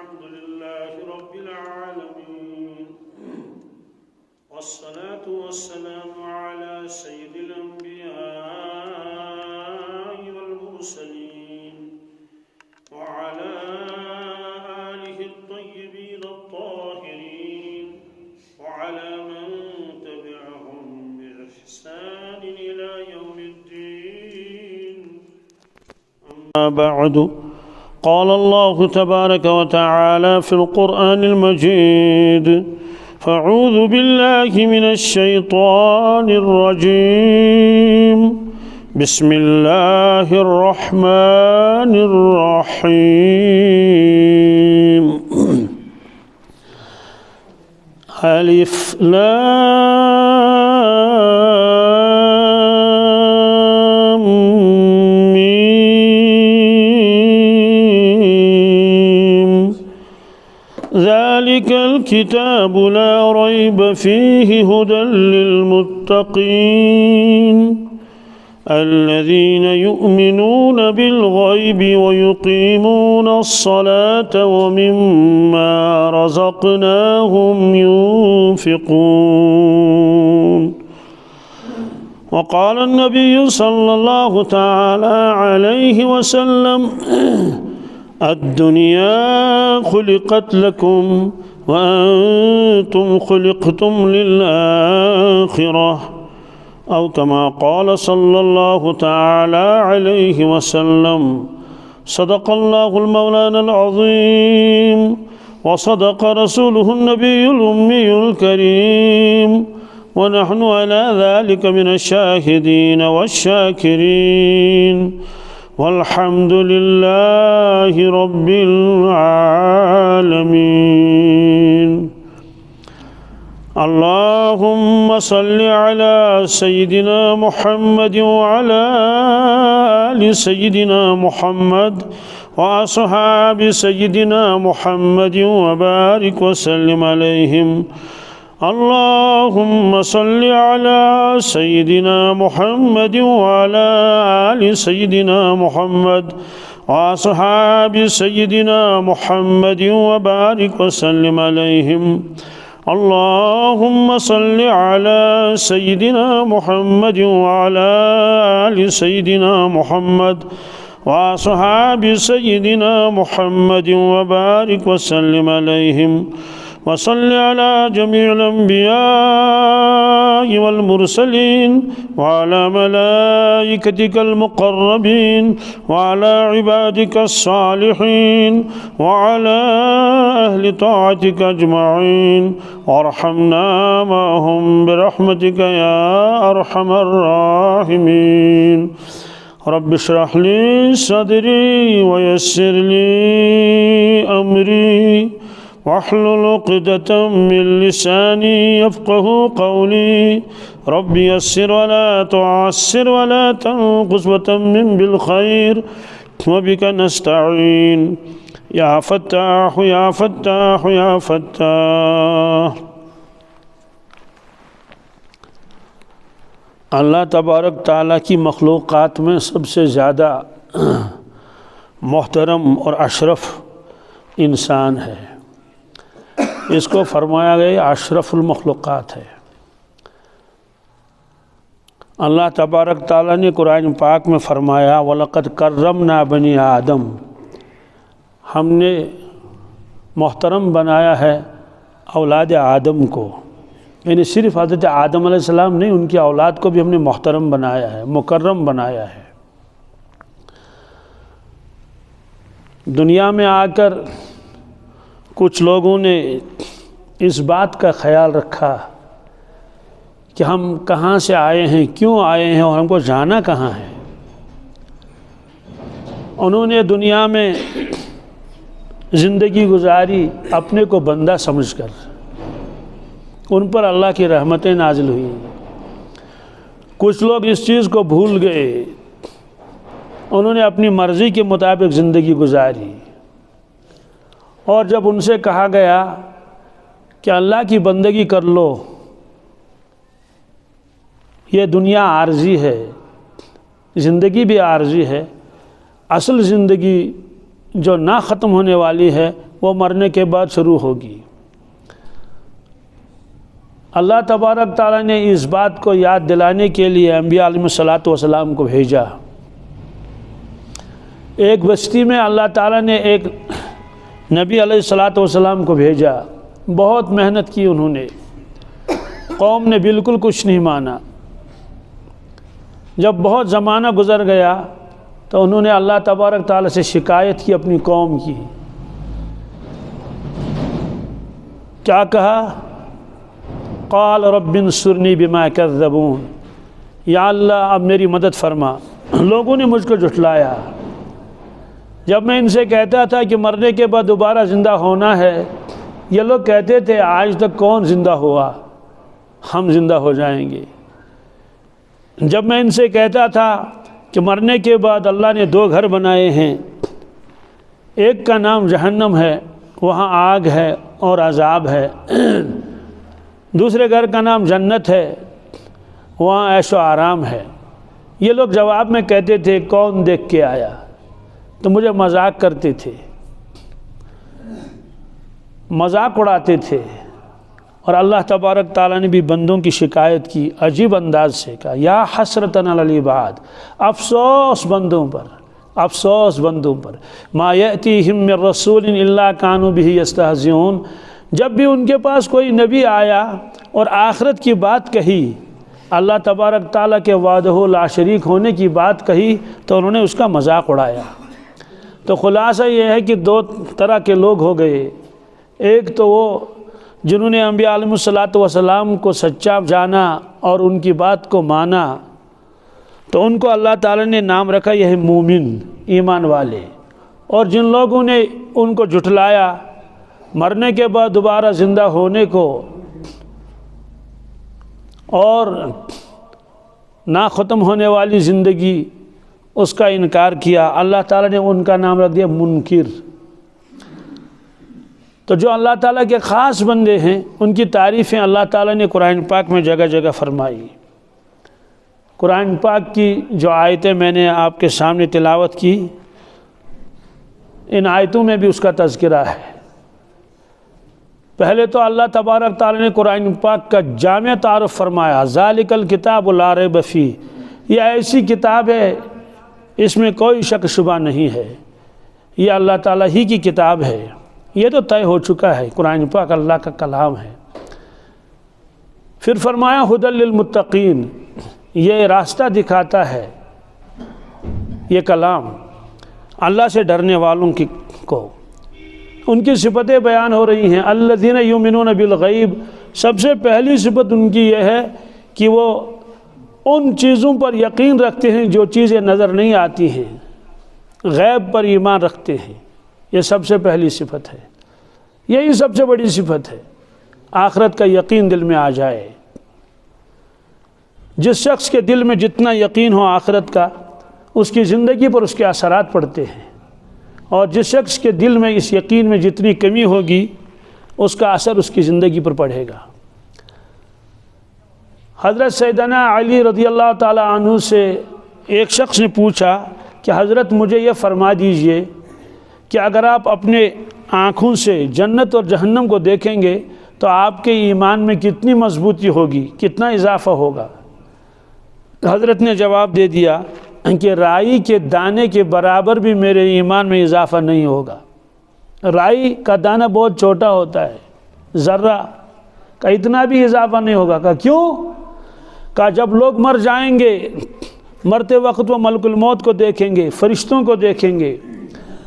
الحمد لله رب العالمين، والصلاة والسلام على سيد الأنبياء والمرسلين وعلى آله الطيبين الطاهرين وعلى من تبعهم بإحسان إلى يوم الدين. أما بعد، قال الله تبارك وتعالى في القرآن المجيد: فأعوذ بالله من الشيطان الرجيم، بسم الله الرحمن الرحيم. ألف لام ميم، ذلك الكتاب لا ريب فيه هدى للمتقين الذين يؤمنون بالغيب ويقيمون الصلاة ومما رزقناهم ينفقون. وقال النبي صلى الله تعالى عليه وسلم: الدنيا خلقت لكم وأنتم خلقتم للآخرة، أو كما قال صلى الله تعالى عليه وسلم. صدق الله المولانا العظيم، وصدق رسوله النبي الأمي الكريم، ونحن على ذلك من الشاهدين والشاكرين، والحمد لله رب العالمين. اللهم صل على سيدنا محمد وعلى آل سيدنا محمد وأصحاب سيدنا محمد وبارك وسلم عليهم. اللهم صل على سيدنا محمد وعلى آل سيدنا محمد وأصحاب سيدنا محمد وبارك وسلم عليهم. اللهم صل على سيدنا محمد وعلى آل سيدنا محمد وأصحاب سيدنا محمد وبارك وسلم عليهم. وصل على جميع الأنبياء والمرسلين وعلى ملائكتك المقربين وعلى عبادك الصالحين وعلى أهل طاعتك أجمعين، وارحمنا معهم برحمتك يا أرحم الراحمين. رب اشرح لي صدري ويسر لي أمري واحلل عقدة من لساني يفقه قولي. رب يسر ولا تعسر ولا تنقص وتمم بالخير، وبك نستعين يا فتاح يا فتاح يا فتاح. اللہ تبارک تعالیٰ کی مخلوقات میں سب سے زیادہ محترم اور اشرف انسان ہے. اس کو فرمایا گیا اشرف المخلوقات ہے. اللہ تبارک تعالیٰ نے قرآن پاک میں فرمایا: وَلَقَدْ كَرَّمْنَا بَنِي آدم، ہم نے محترم بنایا ہے اولاد آدم کو. یعنی صرف حضرت آدم علیہ السلام نہیں، ان کی اولاد کو بھی ہم نے محترم بنایا ہے، مکرم بنایا ہے. دنیا میں آ کر کچھ لوگوں نے اس بات کا خیال رکھا کہ ہم کہاں سے آئے ہیں، کیوں آئے ہیں، اور ہم کو جانا کہاں ہے. انہوں نے دنیا میں زندگی گزاری اپنے کو بندہ سمجھ کر. ان پر اللہ کی رحمتیں نازل ہوئی. کچھ لوگ اس چیز کو بھول گئے، انہوں نے اپنی مرضی کے مطابق زندگی گزاری. اور جب ان سے کہا گیا کہ اللہ کی بندگی کر لو، یہ دنیا عارضی ہے، زندگی بھی عارضی ہے، اصل زندگی جو نہ ختم ہونے والی ہے وہ مرنے کے بعد شروع ہوگی۔ اللہ تبارک تعالیٰ نے اس بات کو یاد دلانے کے لیے انبیاء علیہ الصلوۃ والسلام کو بھیجا۔ ایک بستی میں اللہ تعالیٰ نے ایک نبی علیہ الصلوۃ والسلام کو بھیجا، بہت محنت کی انہوں نے، قوم نے بالکل کچھ نہیں مانا۔ جب بہت زمانہ گزر گیا تو انہوں نے اللہ تبارک تعالیٰ سے شکایت کی اپنی قوم کی۔ کیا کہا؟ قال رب انصرنی بما کذبون، یا اللہ اب میری مدد فرما، لوگوں نے مجھ کو جھٹلایا۔ جب میں ان سے کہتا تھا کہ مرنے کے بعد دوبارہ زندہ ہونا ہے، یہ لوگ کہتے تھے آج تک کون زندہ ہوا، ہم زندہ ہو جائیں گے۔ جب میں ان سے کہتا تھا کہ مرنے کے بعد اللہ نے 2 گھر بنائے ہیں، ایک کا نام جہنم ہے، وہاں آگ ہے اور عذاب ہے، دوسرے گھر کا نام جنت ہے، وہاں عیش و آرام ہے، یہ لوگ جواب میں کہتے تھے کون دیکھ کے آیا، تو مجھے مذاق کرتے تھے، مذاق اڑاتے تھے۔ اور اللہ تبارک تعالیٰ نے بھی بندوں کی شکایت کی، عجیب انداز سے کہا یا حسرتن علی العباد، افسوس بندوں پر، افسوس بندوں پر، ما یأتیہم من رسول الا کانوا بہ یستہزئون، جب بھی ان کے پاس کوئی نبی آیا اور آخرت کی بات کہی، اللہ تبارک تعالیٰ کے وحدہ لا شریک ہونے کی بات کہی، تو انہوں نے اس کا مذاق اڑایا۔ تو خلاصہ یہ ہے کہ 2 طرح کے لوگ ہو گئے، ایک تو وہ جنہوں نے انبیاء علیہ الصلوۃ والسلام کو سچا جانا اور ان کی بات کو مانا، تو ان کو اللہ تعالیٰ نے نام رکھا یہ ہے مومن، ایمان والے۔ اور جن لوگوں نے ان کو جھٹلایا، مرنے کے بعد دوبارہ زندہ ہونے کو اور نہ ختم ہونے والی زندگی اس کا انکار کیا، اللہ تعالیٰ نے ان کا نام رکھ دیا منکر۔ تو جو اللہ تعالیٰ کے خاص بندے ہیں ان کی تعریفیں اللہ تعالیٰ نے قرآن پاک میں جگہ جگہ فرمائی۔ قرآن پاک کی جو آیتیں میں نے آپ کے سامنے تلاوت کی، ان آیتوں میں بھی اس کا تذکرہ ہے۔ پہلے تو اللہ تبارک تعالیٰ نے قرآن پاک کا جامع تعارف فرمایا، ذالک الکتاب لا ریب فیہ، یہ ایسی کتاب ہے اس میں کوئی شک شبہ نہیں ہے، یہ اللہ تعالیٰ ہی کی کتاب ہے، یہ تو طے ہو چکا ہے، قرآن پاک اللہ کا کلام ہے۔ پھر فرمایا ھدی للمتقین، یہ راستہ دکھاتا ہے یہ کلام اللہ سے ڈرنے والوں کو۔ ان کی صفتیں بیان ہو رہی ہیں، الذین یؤمنون بالغیب، سب سے پہلی صفت ان کی یہ ہے کہ وہ ان چیزوں پر یقین رکھتے ہیں جو چیزیں نظر نہیں آتی ہیں، غیب پر ایمان رکھتے ہیں، یہ سب سے پہلی صفت ہے، یہی سب سے بڑی صفت ہے، آخرت کا یقین دل میں آ جائے۔ جس شخص کے دل میں جتنا یقین ہو آخرت کا، اس کی زندگی پر اس کے اثرات پڑتے ہیں، اور جس شخص کے دل میں اس یقین میں جتنی کمی ہوگی اس کا اثر اس کی زندگی پر پڑے گا۔ حضرت سیدنا علی رضی اللہ تعالی عنہ سے ایک شخص نے پوچھا کہ حضرت مجھے یہ فرما دیجئے کہ اگر آپ اپنے آنکھوں سے جنت اور جہنم کو دیکھیں گے تو آپ کے ایمان میں کتنی مضبوطی ہوگی، کتنا اضافہ ہوگا؟ حضرت نے جواب دے دیا کہ رائی کے دانے کے برابر بھی میرے ایمان میں اضافہ نہیں ہوگا۔ رائی کا دانہ بہت چھوٹا ہوتا ہے، ذرہ کا اتنا بھی اضافہ نہیں ہوگا۔ کہا کیوں؟ کہا جب لوگ مر جائیں گے، مرتے وقت وہ ملک الموت کو دیکھیں گے، فرشتوں کو دیکھیں گے،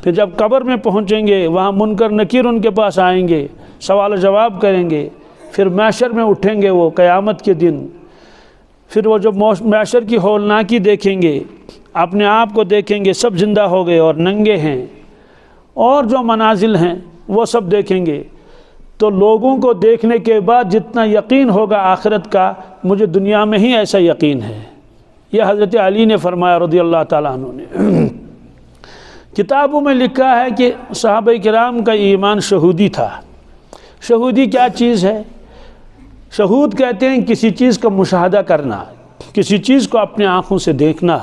پھر جب قبر میں پہنچیں گے وہاں منکر نکیر ان کے پاس آئیں گے، سوال و جواب کریں گے، پھر محشر میں اٹھیں گے وہ قیامت کے دن، پھر وہ جو محشر کی ہولناکی دیکھیں گے، اپنے آپ کو دیکھیں گے، سب زندہ ہو گئے اور ننگے ہیں، اور جو منازل ہیں وہ سب دیکھیں گے۔ تو لوگوں کو دیکھنے کے بعد جتنا یقین ہوگا آخرت کا، مجھے دنیا میں ہی ایسا یقین ہے۔ یہ حضرت علی نے فرمایا رضی اللہ تعالیٰ عنہ نے۔ کتابوں میں لکھا ہے کہ صحابہ کرام کا ایمان شہودی تھا۔ شہودی کیا چیز ہے؟ شہود کہتے ہیں کسی چیز کا مشاہدہ کرنا، کسی چیز کو اپنے آنکھوں سے دیکھنا۔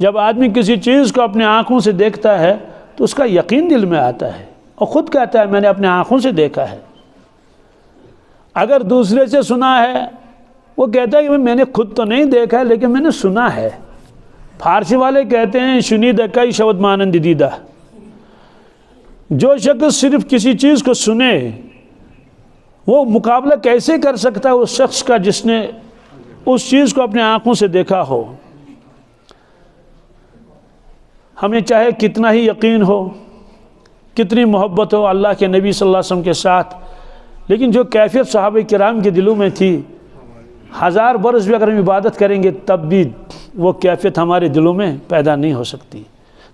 جب آدمی کسی چیز کو اپنے آنکھوں سے دیکھتا ہے تو اس کا یقین دل میں آتا ہے اور خود کہتا ہے میں نے اپنے آنکھوں سے دیکھا ہے۔ اگر دوسرے سے سنا ہے وہ کہتا ہے کہ میں نے خود تو نہیں دیکھا ہے لیکن میں نے سنا ہے۔ فارسی والے کہتے ہیں شنیدہ کئی شبد مانند دیدہ، جو شخص صرف کسی چیز کو سنے وہ مقابلہ کیسے کر سکتا ہے اس شخص کا جس نے اس چیز کو اپنے آنکھوں سے دیکھا ہو۔ ہمیں چاہے کتنا ہی یقین ہو، کتنی محبت ہو اللہ کے نبی صلی اللہ علیہ وسلم کے ساتھ، لیکن جو کیفیت صحابہ کرام کے دلوں میں تھی، 1000 برس بھی اگر ہم عبادت کریں گے تب بھی وہ کیفیت ہمارے دلوں میں پیدا نہیں ہو سکتی۔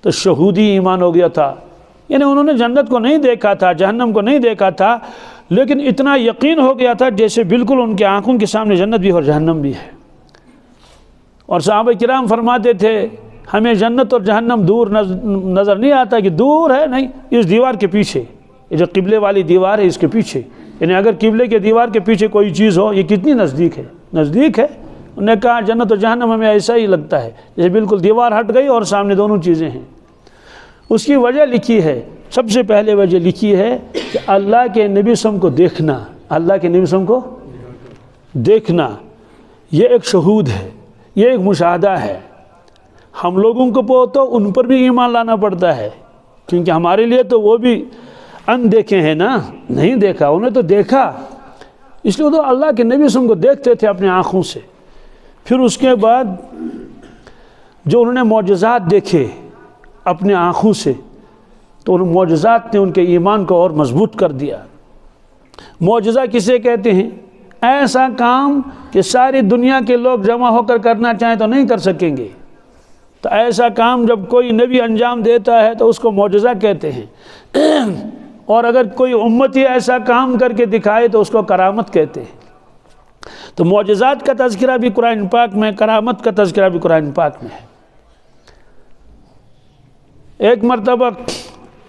تو شہودی ایمان ہو گیا تھا، یعنی انہوں نے جنت کو نہیں دیکھا تھا، جہنم کو نہیں دیکھا تھا، لیکن اتنا یقین ہو گیا تھا جیسے بالکل ان کے آنکھوں کے سامنے جنت بھی اور جہنم بھی ہے۔ اور صحابہ کرام فرماتے تھے ہمیں جنت اور جہنم دور نظر نہیں آتا کہ دور ہے، نہیں، اس دیوار کے پیچھے، یہ جو قبلے والی دیوار ہے اس کے پیچھے، یعنی اگر قبلے کے دیوار کے پیچھے کوئی چیز ہو یہ کتنی نزدیک ہے، نزدیک ہے۔ انہوں نے کہا جنت اور جہنم ہمیں ایسا ہی لگتا ہے جیسے بالکل دیوار ہٹ گئی اور سامنے دونوں چیزیں ہیں۔ اس کی وجہ لکھی ہے، سب سے پہلے وجہ لکھی ہے کہ اللہ کے نبی صلی اللہ علیہ وسلم کو دیکھنا، اللہ کے نبی صلی اللہ علیہ وسلم کو دیکھنا یہ ایک شہود ہے، یہ ایک مشاہدہ ہے۔ ہم لوگوں کو تو ان پر بھی ایمان لانا پڑتا ہے، کیونکہ ہمارے لیے تو وہ بھی ان دیکھے ہیں نا، نہیں دیکھا، انہیں تو دیکھا، اس لیے تو اللہ کے نبی صلی اللہ علیہ وسلم کو دیکھتے تھے اپنے آنکھوں سے۔ پھر اس کے بعد جو انہوں نے معجزات دیکھے اپنے آنکھوں سے، تو ان معجزات نے ان کے ایمان کو اور مضبوط کر دیا۔ معجزہ کسے کہتے ہیں؟ ایسا کام کہ ساری دنیا کے لوگ جمع ہو کر کرنا چاہیں تو نہیں کر سکیں گے، تو ایسا کام جب کوئی نبی انجام دیتا ہے تو اس کو معجزہ کہتے ہیں، اور اگر کوئی امتی ایسا کام کر کے دکھائے تو اس کو کرامت کہتے ہیں۔ تو معجزات کا تذکرہ بھی قرآن پاک میں، کرامت کا تذکرہ بھی قرآن پاک میں ہے۔ ایک مرتبہ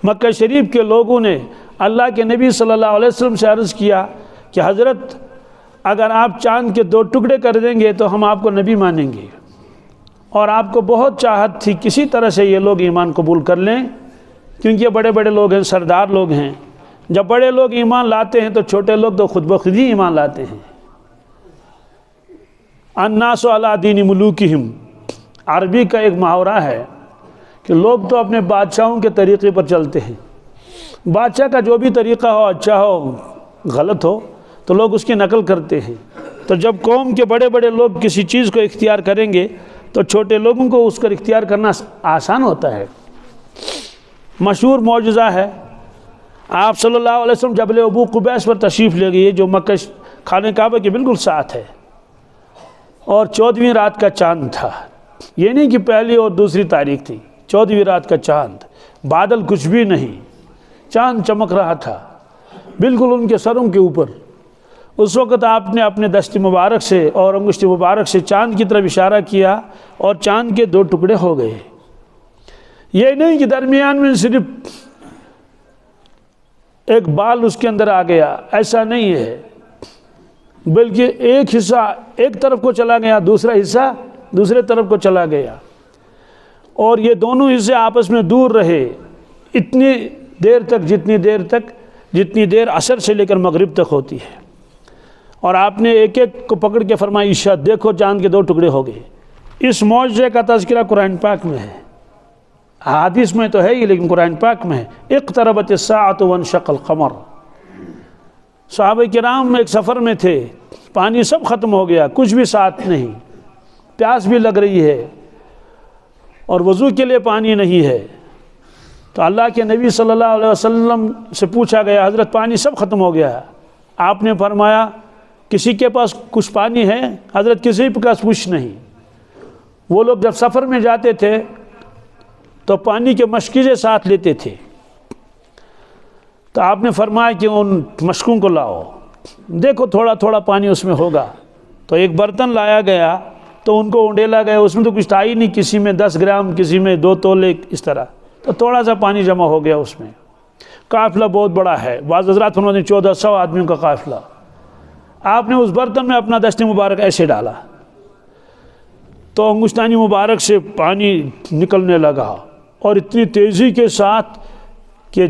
مکہ شریف کے لوگوں نے اللہ کے نبی صلی اللہ علیہ وسلم سے عرض کیا کہ حضرت اگر آپ چاند کے 2 ٹکڑے کر دیں گے تو ہم آپ کو نبی مانیں گے، اور آپ کو بہت چاہت تھی کسی طرح سے یہ لوگ ایمان قبول کر لیں، کیونکہ یہ بڑے بڑے لوگ ہیں، سردار لوگ ہیں۔ جب بڑے لوگ ایمان لاتے ہیں تو چھوٹے لوگ تو خود بخود ہی ایمان لاتے ہیں۔ الناس علی دین ملوکہم، عربی کا ایک محاورہ ہے کہ لوگ تو اپنے بادشاہوں کے طریقے پر چلتے ہیں، بادشاہ کا جو بھی طریقہ ہو، اچھا ہو غلط ہو، تو لوگ اس کی نقل کرتے ہیں۔ تو جب قوم کے بڑے بڑے لوگ کسی چیز کو اختیار کریں گے تو چھوٹے لوگوں کو اس کا اختیار کرنا آسان ہوتا ہے۔ مشہور معجزہ ہے، آپ صلی اللہ علیہ وسلم جبل ابو قبیس پر تشریف لے گئے جو مکہ خانہ کعبہ کے بالکل ساتھ ہے، اور 14ویں رات کا چاند تھا، یہ نہیں کہ پہلی اور دوسری تاریخ تھی، 14ویں رات کا چاند، بادل کچھ بھی نہیں، چاند چمک رہا تھا بالکل ان کے سروں کے اوپر۔ اس وقت آپ نے اپنے دست مبارک سے اور انگشت مبارک سے چاند کی طرف اشارہ کیا اور چاند کے 2 ٹکڑے ہو گئے۔ یہ نہیں کہ درمیان میں صرف ایک بال اس کے اندر آ گیا، ایسا نہیں ہے، بلکہ ایک حصہ ایک طرف کو چلا گیا، دوسرا حصہ دوسرے طرف کو چلا گیا، اور یہ دونوں حصے آپس میں دور رہے اتنی دیر تک جتنی دیر عصر سے لے کر مغرب تک ہوتی ہے۔ اور آپ نے ایک ایک کو پکڑ کے فرمایا عشاء دیکھو چاند کے 2 ٹکڑے ہو گئے۔ اس معجزے کا تذکرہ قرآن پاک میں ہے، حدیث میں تو ہے ہی لیکن قرآن پاک میں ہے۔ اقتربت الساعۃ وانشق القمر، صحابہ کرام ایک سفر میں تھے، پانی سب ختم ہو گیا، کچھ بھی ساتھ نہیں، پیاس بھی لگ رہی ہے اور وضو کے لیے پانی نہیں ہے، تو اللہ کے نبی صلی اللہ علیہ وسلم سے پوچھا گیا حضرت پانی سب ختم ہو گیا، آپ نے فرمایا کسی کے پاس کچھ پانی ہے؟ حضرت کسی کے پاس کچھ نہیں۔ وہ لوگ جب سفر میں جاتے تھے تو پانی کے مشکیزیں ساتھ لیتے تھے، تو آپ نے فرمایا کہ ان مشکوں کو لاؤ، دیکھو تھوڑا تھوڑا پانی اس میں ہوگا۔ تو ایک برتن لایا گیا تو ان کو اونڈیلا گیا، اس میں تو کچھ تھا ہی نہیں، کسی میں 10 گرام، کسی میں 2 تولے، اس طرح، تو تھوڑا سا پانی جمع ہو گیا اس میں۔ قافلہ بہت بڑا ہے، بعض حضرات فرماتے ہیں 1400 آدمیوں کا قافلہ۔ آپ نے اس برتن میں اپنا دست مبارک ایسے ڈالا تو انگشتانی مبارک سے پانی نکلنے لگا، اور اتنی تیزی کے ساتھ کہ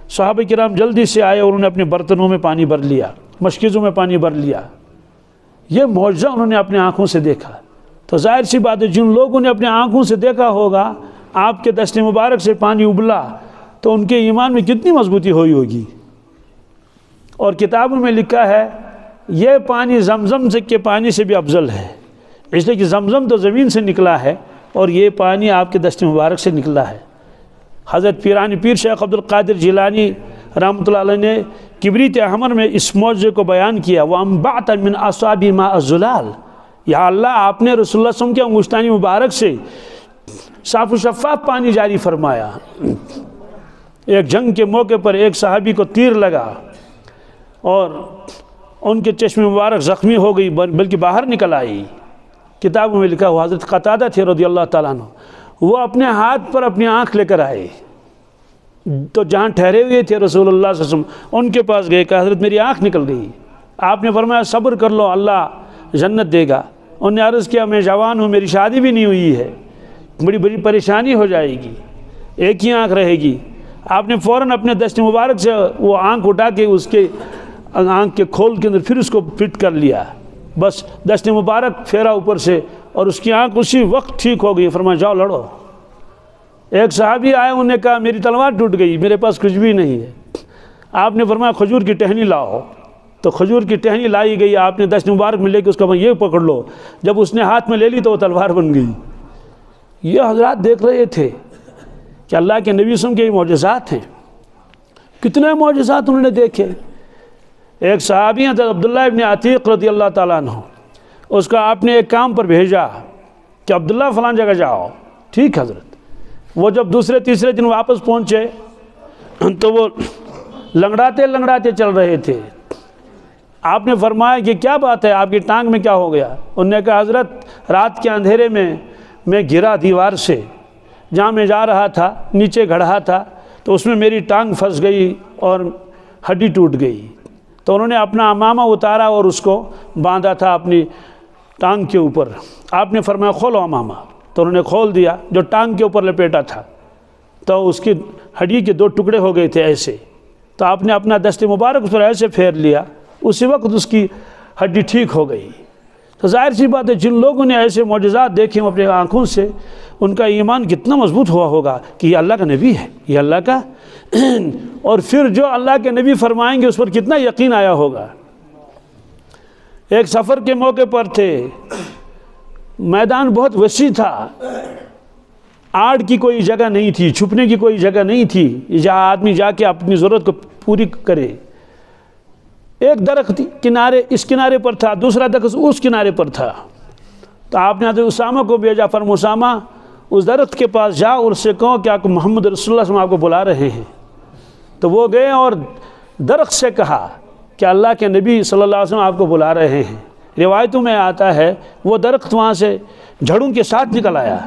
صحابہ کرام جلدی سے آئے اور انہوں نے اپنے برتنوں میں پانی بھر لیا، مشکیزوں میں پانی بھر لیا۔ یہ معجزہ انہوں نے اپنے آنکھوں سے دیکھا۔ تو ظاہر سی بات ہے جن لوگوں نے اپنے آنکھوں سے دیکھا ہوگا آپ کے دست مبارک سے پانی ابلا تو ان کے ایمان میں کتنی مضبوطی ہوئی ہوگی۔ اور کتابوں میں لکھا ہے یہ پانی زمزم کے پانی سے بھی افضل ہے، اس لیے کہ زمزم تو زمین سے نکلا ہے اور یہ پانی آپ کے دست مبارک سے نکلا ہے۔ حضرت پیرانی پیر شیخ عبد القادر جیلانی رحمۃ اللہ علیہ نے کبریت احمر میں اس معجزے کو بیان کیا، وَأَنبَعْتَ مِنْ أَصْحَابِ مَاءَ الزُّلَالِ، یا اللہ آپ نے رسول اللہ صلی اللہ علیہ وسلم کے انگشتانی مبارک سے صاف و شفاف پانی جاری فرمایا۔ ایک جنگ کے موقع پر ایک صحابی کو تیر لگا اور ان کے چشم مبارک زخمی ہو گئی بلکہ باہر نکل آئی۔ کتابوں میں لکھا ہوا حضرت قتادہ تھے رضی اللہ تعالیٰ عنہ، وہ اپنے ہاتھ پر اپنی آنکھ لے کر آئے تو جہاں ٹھہرے ہوئے تھے رسول اللہ صلی اللہ علیہ وسلم ان کے پاس گئے، کہا حضرت میری آنکھ نکل گئی۔ آپ نے فرمایا صبر کر لو، اللہ جنت دے گا۔ انہوں نے عرض کیا میں جوان ہوں، میری شادی بھی نہیں ہوئی ہے، بڑی پریشانی ہو جائے گی، ایک ہی آنکھ رہے گی۔ آپ نے فوراً اپنے دست مبارک سے وہ آنکھ اٹھا کے اس کے آنکھ کے کھول کے اندر پھر اس کو فٹ کر لیا، بس دست مبارک پھیرا اوپر سے اور اس کی آنکھ اسی وقت ٹھیک ہو گئی۔ فرمایا جاؤ لڑو۔ ایک صحابی آئے، انہوں نے کہا میری تلوار ٹوٹ گئی، میرے پاس کچھ بھی نہیں ہے۔ آپ نے فرمایا کھجور کی ٹہنی لاؤ، تو کھجور کی ٹہنی لائی گئی۔ آپ نے دست مبارک میں لے کے اس کا یہ پکڑ لو، جب اس نے ہاتھ میں لے لی تو وہ تلوار بن گئی۔ یہ حضرات دیکھ رہے تھے کہ اللہ کے نبی صلی اللہ علیہ وسلم کے یہ معجزات ہیں، کتنے معجزات انہوں نے دیکھے۔ ایک صحابی ہیں عبداللہ ابن عتیق رضی اللہ تعالیٰ عنہ، اس کا آپ نے ایک کام پر بھیجا کہ عبداللہ فلان جگہ جاؤ، ٹھیک حضرت۔ وہ جب دوسرے تیسرے دن واپس پہنچے تو وہ لنگڑاتے چل رہے تھے۔ آپ نے فرمایا کہ کیا بات ہے، آپ کی ٹانگ میں کیا ہو گیا؟ انہوں نے کہا حضرت رات کے اندھیرے میں گرا دیوار سے، جہاں میں جا رہا تھا نیچے گڑھا تھا تو اس میں میری ٹانگ پھنس گئی اور ہڈی ٹوٹ گئی۔ تو انہوں نے اپنا عمامہ اتارا اور اس کو باندھا تھا اپنی ٹانگ کے اوپر۔ آپ نے فرمایا کھولو عمامہ، تو انہوں نے کھول دیا، جو ٹانگ کے اوپر لپیٹا تھا تو اس کی ہڈی کے 2 ٹکڑے ہو گئے تھے ایسے۔ تو آپ نے اپنا دست مبارک اس پر ایسے پھیر لیا، اسی وقت اس کی ہڈی ٹھیک ہو گئی۔ تو ظاہر سی بات ہے جن لوگوں نے ایسے معجزات دیکھے اپنے آنکھوں سے، ان کا ایمان کتنا مضبوط ہوا ہوگا کہ یہ اللہ کا نبی ہے، یہ اللہ کا اور پھر جو اللہ کے نبی فرمائیں گے اس پر کتنا یقین آیا ہوگا۔ ایک سفر کے موقع پر تھے، میدان بہت وسیع تھا، آڑ کی کوئی جگہ نہیں تھی، چھپنے کی کوئی جگہ نہیں تھی جہاں آدمی جا کے اپنی ضرورت کو پوری کرے۔ ایک درخت کنارے اس کنارے پر تھا، دوسرا درخت اس کنارے پر تھا۔ تو آپ نے حضرت اسامہ کو بھیجا، فرمایا اسامہ اس درخت کے پاس جاؤ اور اس سے کہو کہ آپ کو محمد رسول اللہ صلی اللہ علیہ وسلم آپ کو بلا رہے ہیں۔ تو وہ گئے اور درخت سے کہا کہ اللہ کے نبی صلی اللہ علیہ وسلم آپ کو بلا رہے ہیں۔ روایتوں میں آتا ہے وہ درخت وہاں سے جھڑوں کے ساتھ نکل آیا،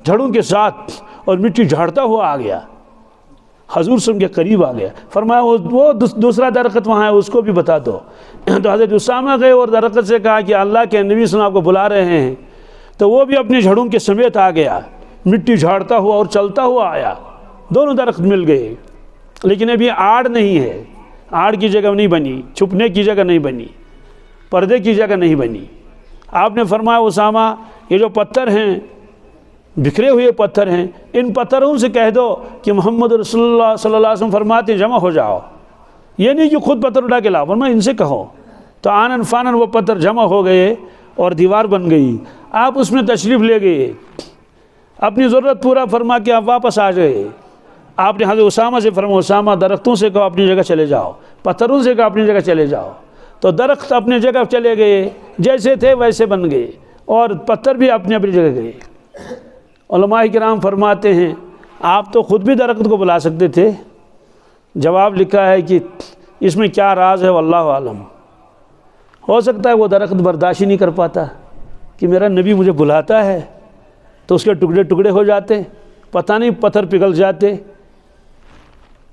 جھڑوں کے ساتھ، اور مٹی جھاڑتا ہوا آ گیا، حضور صلی اللہ علیہ وسلم کے قریب آ گیا۔ فرمایا وہ دوسرا درخت وہاں ہے، اس کو بھی بتا دو۔ تو حضرت اسامہ گئے اور درخت سے کہا کہ اللہ کے نبی صلی اللہ علیہ وسلم آپ کو بلا رہے ہیں۔ تو وہ بھی اپنے جھڑوں کے سمیت آ گیا، مٹی جھاڑتا ہوا اور چلتا ہوا آیا، دونوں درخت مل گئے۔ لیکن ابھی آڑ نہیں ہے، آڑ کی جگہ نہیں بنی، چھپنے کی جگہ نہیں بنی، پردے کی جگہ نہیں بنی۔ آپ نے فرمایا اسامہ یہ جو پتھر ہیں، بکھرے ہوئے پتھر ہیں، ان پتھروں سے کہہ دو کہ محمد رسول اللہ صلی اللہ علیہ وسلم فرماتے ہیں جمع ہو جاؤ۔ یہ نہیں کہ خود پتھر اٹھا کے لاؤ، فرمایا ان سے کہو۔ تو آنن فانن وہ پتھر جمع ہو گئے اور دیوار بن گئی۔ آپ اس میں تشریف لے گئے، اپنی ضرورت پورا فرما کے آپ واپس آ گئے۔ آپ نے حضرت اسامہ سے فرمایا اسامہ درختوں سے کہو اپنی جگہ چلے جاؤ، پتھروں سے کہو اپنی جگہ چلے جاؤ۔ تو درخت اپنی جگہ چلے گئے، جیسے تھے ویسے بن گئے، اور پتھر بھی اپنی اپنی جگہ گئے۔ علماء کرام فرماتے ہیں آپ تو خود بھی درخت کو بلا سکتے تھے۔ جواب لکھا ہے کہ اس میں کیا راز ہے واللہ عالم۔ ہو سکتا ہے وہ درخت برداشت ہی نہیں کر پاتا کہ میرا نبی مجھے بلاتا ہے، تو اس کے ٹکڑے ٹکڑے ہو جاتے، پتہ نہیں پتھر پگھل جاتے۔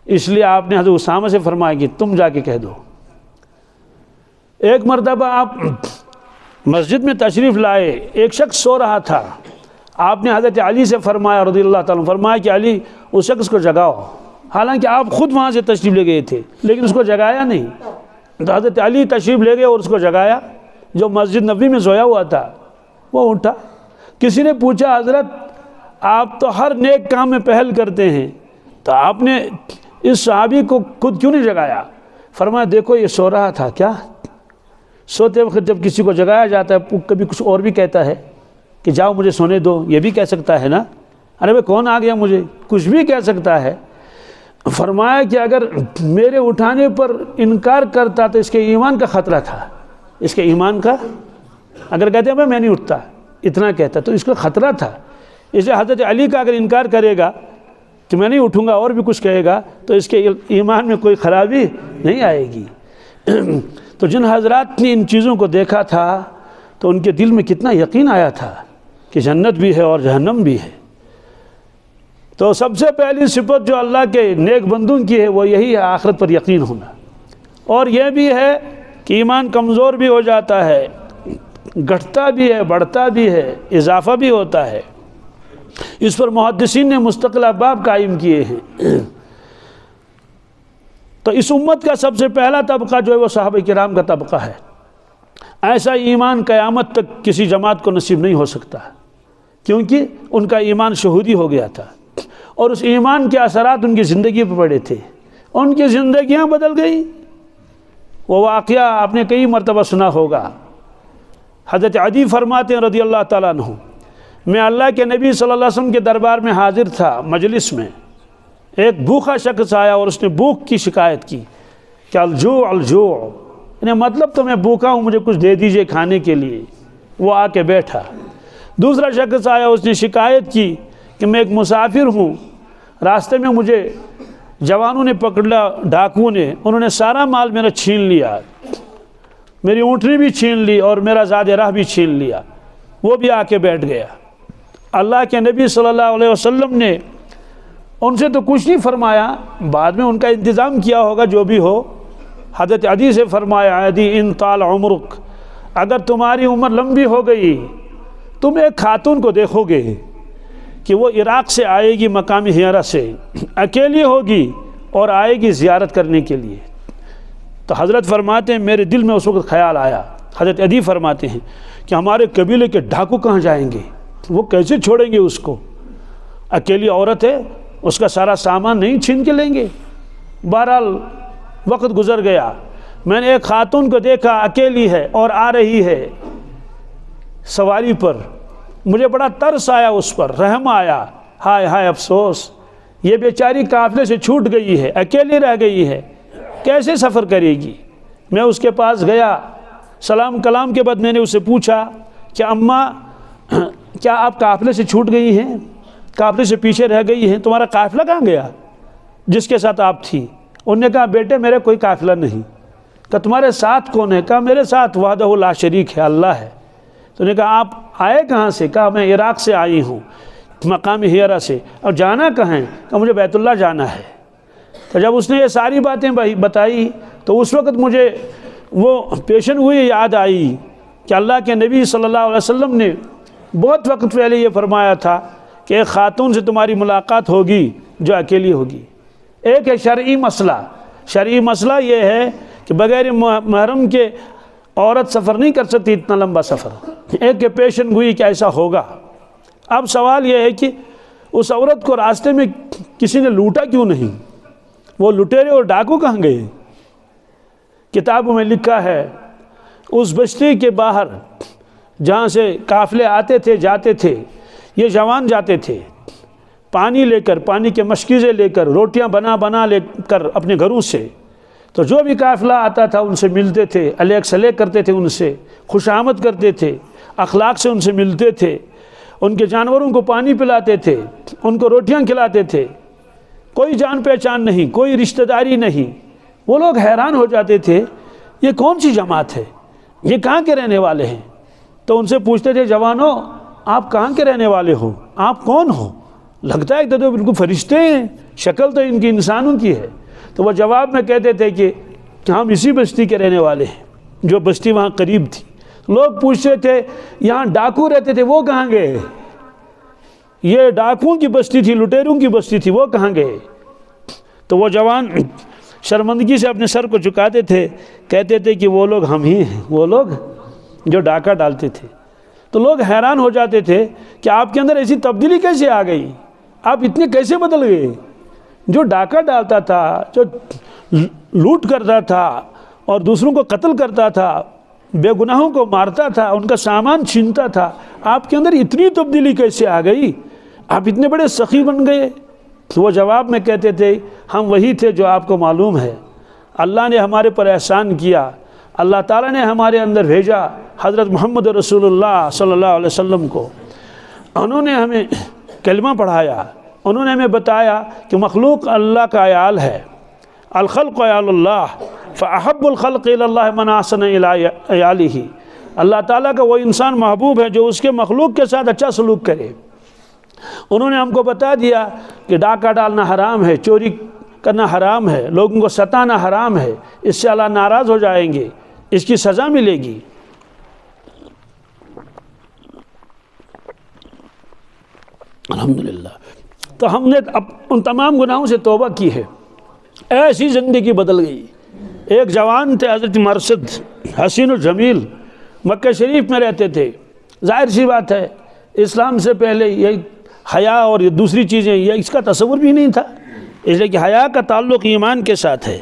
اس لیے آپ نے حضرت اسامہ سے فرمایا کہ تم جا کے کہہ دو۔ ایک مرتبہ آپ مسجد میں تشریف لائے، ایک شخص سو رہا تھا، آپ نے حضرت علی سے فرمایا رضی اللہ تعالیٰ عنہ، فرمایا کہ علی اس شخص کو جگاؤ۔ حالانکہ آپ خود وہاں سے تشریف لے گئے تھے، لیکن اس کو جگایا نہیں۔ تو حضرت علی تشریف لے گئے اور اس کو جگایا۔ جو مسجد نبوی میں سویا ہوا تھا وہ اٹھا۔ کسی نے پوچھا حضرت آپ تو ہر نیک کام میں پہل کرتے ہیں، تو آپ نے اس صحابی کو خود کیوں نہیں جگایا؟ فرمایا دیکھو یہ سو رہا تھا۔ کیا سوتے وقت جب کسی کو جگایا جاتا ہے کبھی کچھ اور بھی کہتا ہے کہ جاؤ مجھے سونے دو، یہ بھی کہہ سکتا ہے نا، ارے بھائی کون آ گیا مجھے، کچھ بھی کہہ سکتا ہے۔ فرمایا کہ اگر میرے اٹھانے پر انکار کرتا تو اس کے ایمان کا خطرہ تھا، اس کے ایمان کا، اگر کہتے ہیں میں نہیں اٹھتا، اتنا کہتا تو اس کا خطرہ تھا۔ اسے حضرت علی کا اگر انکار کرے گا کہ میں نہیں اٹھوں گا اور بھی کچھ کہے گا تو اس کے ایمان میں کوئی خرابی نہیں آئے گی۔ تو جن حضرات نے ان چیزوں کو دیکھا تھا تو ان کے دل میں کتنا یقین آیا تھا کہ جنت بھی ہے اور جہنم بھی ہے۔ تو سب سے پہلی صفت جو اللہ کے نیک بندوں کی ہے وہ یہی ہے، آخرت پر یقین ہونا۔ اور یہ بھی ہے کہ ایمان کمزور بھی ہو جاتا ہے، گھٹتا بھی ہے، بڑھتا بھی ہے، اضافہ بھی ہوتا ہے۔ اس پر محدثین نے مستقل ابواب قائم کیے ہیں۔ تو اس امت کا سب سے پہلا طبقہ جو ہے وہ صحابہ کرام کا طبقہ ہے۔ ایسا ایمان قیامت تک کسی جماعت کو نصیب نہیں ہو سکتا، کیونکہ ان کا ایمان شہودی ہو گیا تھا اور اس ایمان کے اثرات ان کی زندگی پر پڑے تھے، ان کی زندگیاں بدل گئی۔ وہ واقعہ آپ نے کئی مرتبہ سنا ہوگا۔ حضرت عدی فرماتے ہیں رضی اللہ تعالیٰ عنہ، میں اللہ کے نبی صلی اللہ علیہ وسلم کے دربار میں حاضر تھا، مجلس میں ایک بھوکا شخص آیا اور اس نے بھوک کی شکایت کی کہ الجوع الجوع، یعنی مطلب تو میں بھوکا ہوں، مجھے کچھ دے دیجئے کھانے کے لیے۔ وہ آ کے بیٹھا۔ دوسرا شخص آیا، اس نے شکایت کی کہ میں ایک مسافر ہوں، راستے میں مجھے جوانوں نے پکڑا، ڈاکوؤں نے، انہوں نے سارا مال میرا چھین لیا، میری اونٹنی بھی چھین لی اور میرا زاد راہ بھی چھین لیا۔ وہ بھی آ کے بیٹھ گیا۔ اللہ کے نبی صلی اللہ علیہ وسلم نے ان سے تو کچھ نہیں فرمایا، بعد میں ان کا انتظام کیا ہوگا جو بھی ہو۔ حضرت عدی سے فرمایا، عدی ان طال عمرک، اگر تمہاری عمر لمبی ہو گئی تم ایک خاتون کو دیکھو گے کہ وہ عراق سے آئے گی، مقام ہیرا سے، اکیلی ہوگی اور آئے گی زیارت کرنے کے لیے۔ تو حضرت فرماتے ہیں میرے دل میں اس وقت خیال آیا، حضرت عدی فرماتے ہیں کہ ہمارے قبیلے کے ڈاکو کہاں جائیں گے، وہ کیسے چھوڑیں گے اس کو، اکیلی عورت ہے، اس کا سارا سامان نہیں چھین کے لیں گے۔ بہرحال وقت گزر گیا، میں نے ایک خاتون کو دیکھا، اکیلی ہے اور آ رہی ہے سواری پر، مجھے بڑا ترس آیا، اس پر رحم آیا، ہائے ہائے افسوس، یہ بیچاری قافلے سے چھوٹ گئی ہے، اکیلی رہ گئی ہے، کیسے سفر کرے گی۔ میں اس کے پاس گیا، سلام کلام کے بعد میں نے اسے پوچھا کہ اماں کیا آپ قافلے سے چھوٹ گئی ہیں، قافلے سے پیچھے رہ گئی ہیں، تمہارا قافلہ کہاں گیا جس کے ساتھ آپ تھی؟ انہوں نے کہا بیٹے میرے کوئی قافلہ نہیں۔ کہا تمہارے ساتھ کون ہے؟ کہا میرے ساتھ وحدہ لا شریک ہے، اللہ ہے۔ تو نے کہا آپ آئے کہاں سے؟ کہا میں عراق سے آئی ہوں، مقام ہیرا سے۔ اور جانا کہاں ہے؟ کہا مجھے بیت اللہ جانا ہے۔ تو جب اس نے یہ ساری باتیں بتائی تو اس وقت مجھے وہ پیشن ہوئی یاد آئی کہ اللہ کے نبی صلی اللہ علیہ وسلم نے بہت وقت پہلے یہ فرمایا تھا کہ ایک خاتون سے تمہاری ملاقات ہوگی جو اکیلی ہوگی۔ ایک ہے شرعی مسئلہ، شرعی مسئلہ یہ ہے کہ بغیر محرم کے عورت سفر نہیں کر سکتی اتنا لمبا سفر۔ ایک کہ پیشن گوئی کہ ایسا ہوگا۔ اب سوال یہ ہے کہ اس عورت کو راستے میں کسی نے لوٹا کیوں نہیں؟ وہ لٹیرے اور ڈاکو کہاں گئے؟ کتابوں میں لکھا ہے اس بستی کے باہر جہاں سے قافلے آتے تھے جاتے تھے، یہ جوان جاتے تھے پانی لے کر، پانی کے مشکیزیں لے کر، روٹیاں بنا لے کر اپنے گھروں سے، تو جو بھی قافلہ آتا تھا ان سے ملتے تھے، علیہ سلیہ کرتے تھے، ان سے خوش آمد کرتے تھے، اخلاق سے ان سے ملتے تھے، ان کے جانوروں کو پانی پلاتے تھے، ان کو روٹیاں کھلاتے تھے، کوئی جان پہچان نہیں، کوئی رشتہ داری نہیں۔ وہ لوگ حیران ہو جاتے تھے یہ کون سی جماعت ہے، یہ کہاں کے رہنے والے ہیں؟ تو ان سے پوچھتے تھے جوانوں آپ کہاں کے رہنے والے ہو، آپ کون ہو؟ لگتا ہے تو بالکل فرشتے ہیں، شکل تو ان کی انسانوں کی ہے۔ تو وہ جواب میں کہتے تھے کہ ہم اسی بستی کے رہنے والے ہیں، جو بستی وہاں قریب تھی۔ لوگ پوچھتے تھے یہاں ڈاکو رہتے تھے، وہ کہاں گئے؟ یہ ڈاکوؤں کی بستی تھی، لٹیروں کی بستی تھی، وہ کہاں گئے؟ تو وہ جوان شرمندگی سے اپنے سر کو جھکاتے تھے، کہتے تھے کہ وہ لوگ ہم ہی ہیں، وہ لوگ جو ڈاکہ ڈالتے تھے۔ تو لوگ حیران ہو جاتے تھے کہ آپ کے اندر ایسی تبدیلی کیسے آ گئی، آپ اتنے کیسے بدل گئے؟ جو ڈاکہ ڈالتا تھا، جو لوٹ کرتا تھا اور دوسروں کو قتل کرتا تھا، بے گناہوں کو مارتا تھا، ان کا سامان چھینتا تھا، آپ کے اندر اتنی تبدیلی کیسے آ گئی؟ آپ اتنے بڑے سخی بن گئے۔ تو وہ جواب میں کہتے تھے ہم وہی تھے جو آپ کو معلوم ہے، اللہ نے ہمارے پر احسان کیا، اللہ تعالیٰ نے ہمارے اندر بھیجا حضرت محمد رسول اللہ صلی اللہ علیہ وسلم کو، انہوں نے ہمیں کلمہ پڑھایا، انہوں نے ہمیں بتایا کہ مخلوق اللہ کا عیال ہے، الخلق عیال اللہ فاحب الخلق الی اللہ من احسن الی عیالہ، اللہ تعالیٰ کا وہ انسان محبوب ہے جو اس کے مخلوق کے ساتھ اچھا سلوک کرے۔ انہوں نے ہم کو بتا دیا کہ ڈاکہ ڈالنا حرام ہے، چوری کرنا حرام ہے، لوگوں کو ستانا حرام ہے، اس سے اللہ ناراض ہو جائیں گے، اس کی سزا ملے گی۔ الحمدللہ۔ تو ہم نے ان تمام گناہوں سے توبہ کی ہے، ایسی زندگی بدل گئی۔ ایک جوان تھے حضرت مرثد، حسین و جمیل، مکہ شریف میں رہتے تھے۔ ظاہر سی بات ہے اسلام سے پہلے یہ حیا اور یہ دوسری چیزیں یہ اس کا تصور بھی نہیں تھا، اس لیے کہ حیا کا تعلق ایمان کے ساتھ ہے۔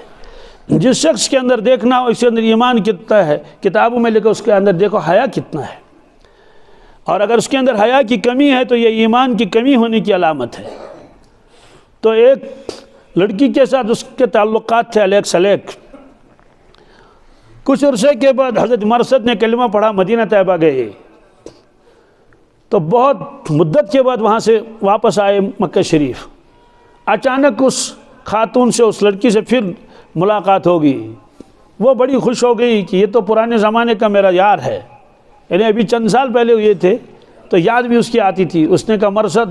جس شخص کے اندر دیکھنا ہو اس کے اندر ایمان کتنا ہے، کتابوں میں لکھو اس کے اندر دیکھو حیا کتنا ہے، اور اگر اس کے اندر حیا کی کمی ہے تو یہ ایمان کی کمی ہونے کی علامت ہے۔ تو ایک لڑکی کے ساتھ اس کے تعلقات تھے الیک سلیک۔ کچھ عرصے کے بعد حضرت مرثد نے کلمہ پڑھا، مدینہ طیبہ گئے، تو بہت مدت کے بعد وہاں سے واپس آئے مکہ شریف۔ اچانک اس خاتون سے، اس لڑکی سے پھر ملاقات ہوگی۔ وہ بڑی خوش ہو گئی کہ یہ تو پرانے زمانے کا میرا یار ہے، یعنی ابھی چند سال پہلے ہوئے تھے تو یاد بھی اس کی آتی تھی۔ اس نے کہا مرثد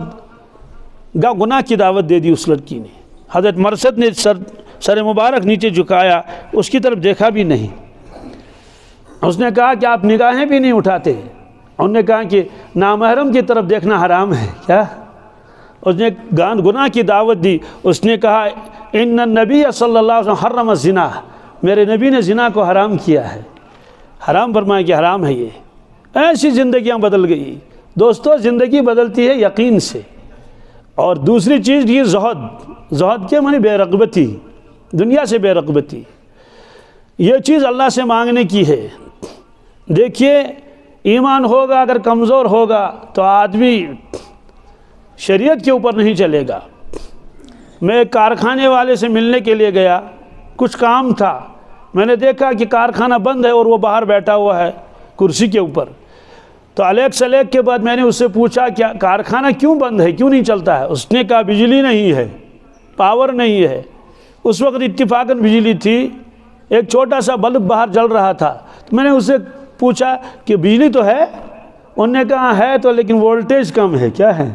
گناہ کی دعوت دے دی اس لڑکی نے۔ حضرت مرثد نے سر مبارک نیچے جھکایا، اس کی طرف دیکھا بھی نہیں۔ اس نے کہا کہ آپ نگاہیں بھی نہیں اٹھاتے۔ انہوں نے کہا کہ نامحرم کی طرف دیکھنا حرام ہے کیا؟ اس نے گناہ کی دعوت دی۔ اس نے کہا ان النبی صلی اللہ علیہ وسلم حرم الزنا، میرے نبی نے زنا کو حرام کیا ہے، حرام فرمایا کہ حرام ہے یہ۔ ایسی زندگیاں بدل گئی۔ دوستو زندگی بدلتی ہے یقین سے۔ اور دوسری چیز یہ زہد کے معنی بے رغبتی، دنیا سے بے رغبتی، یہ چیز اللہ سے مانگنے کی ہے۔ دیکھیے ایمان ہوگا اگر کمزور ہوگا تو آدمی شریعت کے اوپر نہیں چلے گا۔ میں ایک کارخانے والے سے ملنے کے لیے گیا، کچھ کام تھا، میں نے دیکھا کہ کارخانہ بند ہے اور وہ باہر بیٹھا ہوا ہے کرسی کے اوپر۔ تو الیک سلیک کے بعد میں نے اس سے پوچھا کیا کارخانہ کیوں بند ہے، کیوں نہیں چلتا ہے؟ اس نے کہا بجلی نہیں ہے، پاور نہیں ہے۔ اس وقت اتفاقاً بجلی تھی، ایک چھوٹا سا بلب باہر جل رہا تھا۔ تو میں نے اس سے پوچھا کہ بجلی تو ہے؟ انہوں نے کہا ہے تو لیکن وولٹیج کم ہے۔ کیا ہے؟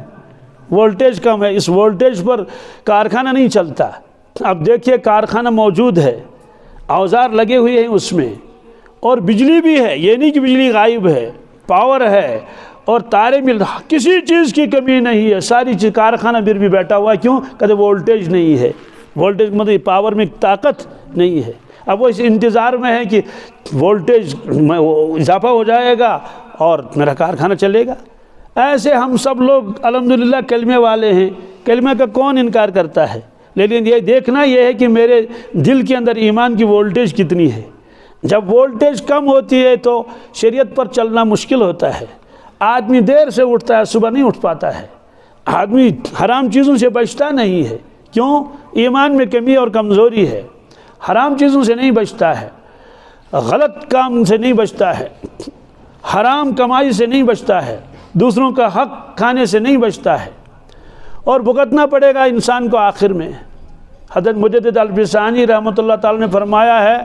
وولٹیج کم ہے، اس وولٹیج پر کارخانہ نہیں چلتا۔ اب دیکھیے کارخانہ موجود ہے، اوزار لگے ہوئے ہیں اس میں، اور بجلی بھی ہے، یہ نہیں کہ بجلی غائب ہے، پاور ہے اور تارے مل رہا، کسی چیز کی کمی نہیں ہے، ساری چیز کارخانہ پھر بھی بیٹھا ہوا ہے۔ کیوں؟ کہتے وولٹیج نہیں ہے۔ وولٹیج مطلب پاور میں طاقت نہیں ہے۔ اب وہ اس انتظار میں ہے کہ وولٹیج اضافہ ہو جائے گا اور میرا کارخانہ چلے گا۔ ایسے ہم سب لوگ الحمدللہ کلمے والے ہیں، کلمے کا کون انکار کرتا ہے؟ لیکن یہ دیکھنا یہ ہے کہ میرے دل کے اندر ایمان کی وولٹیج کتنی ہے۔ جب وولٹیج کم ہوتی ہے تو شریعت پر چلنا مشکل ہوتا ہے۔ آدمی دیر سے اٹھتا ہے، صبح نہیں اٹھ پاتا ہے، آدمی حرام چیزوں سے بچتا نہیں ہے۔ کیوں؟ ایمان میں کمی اور کمزوری ہے۔ حرام چیزوں سے نہیں بچتا ہے، غلط کام سے نہیں بچتا ہے، حرام کمائی سے نہیں بچتا ہے، دوسروں کا حق کھانے سے نہیں بچتا ہے، اور بھگتنا پڑے گا انسان کو آخر میں۔ حضرت مجدد الفسانی رحمۃ اللہ تعالی نے فرمایا ہے،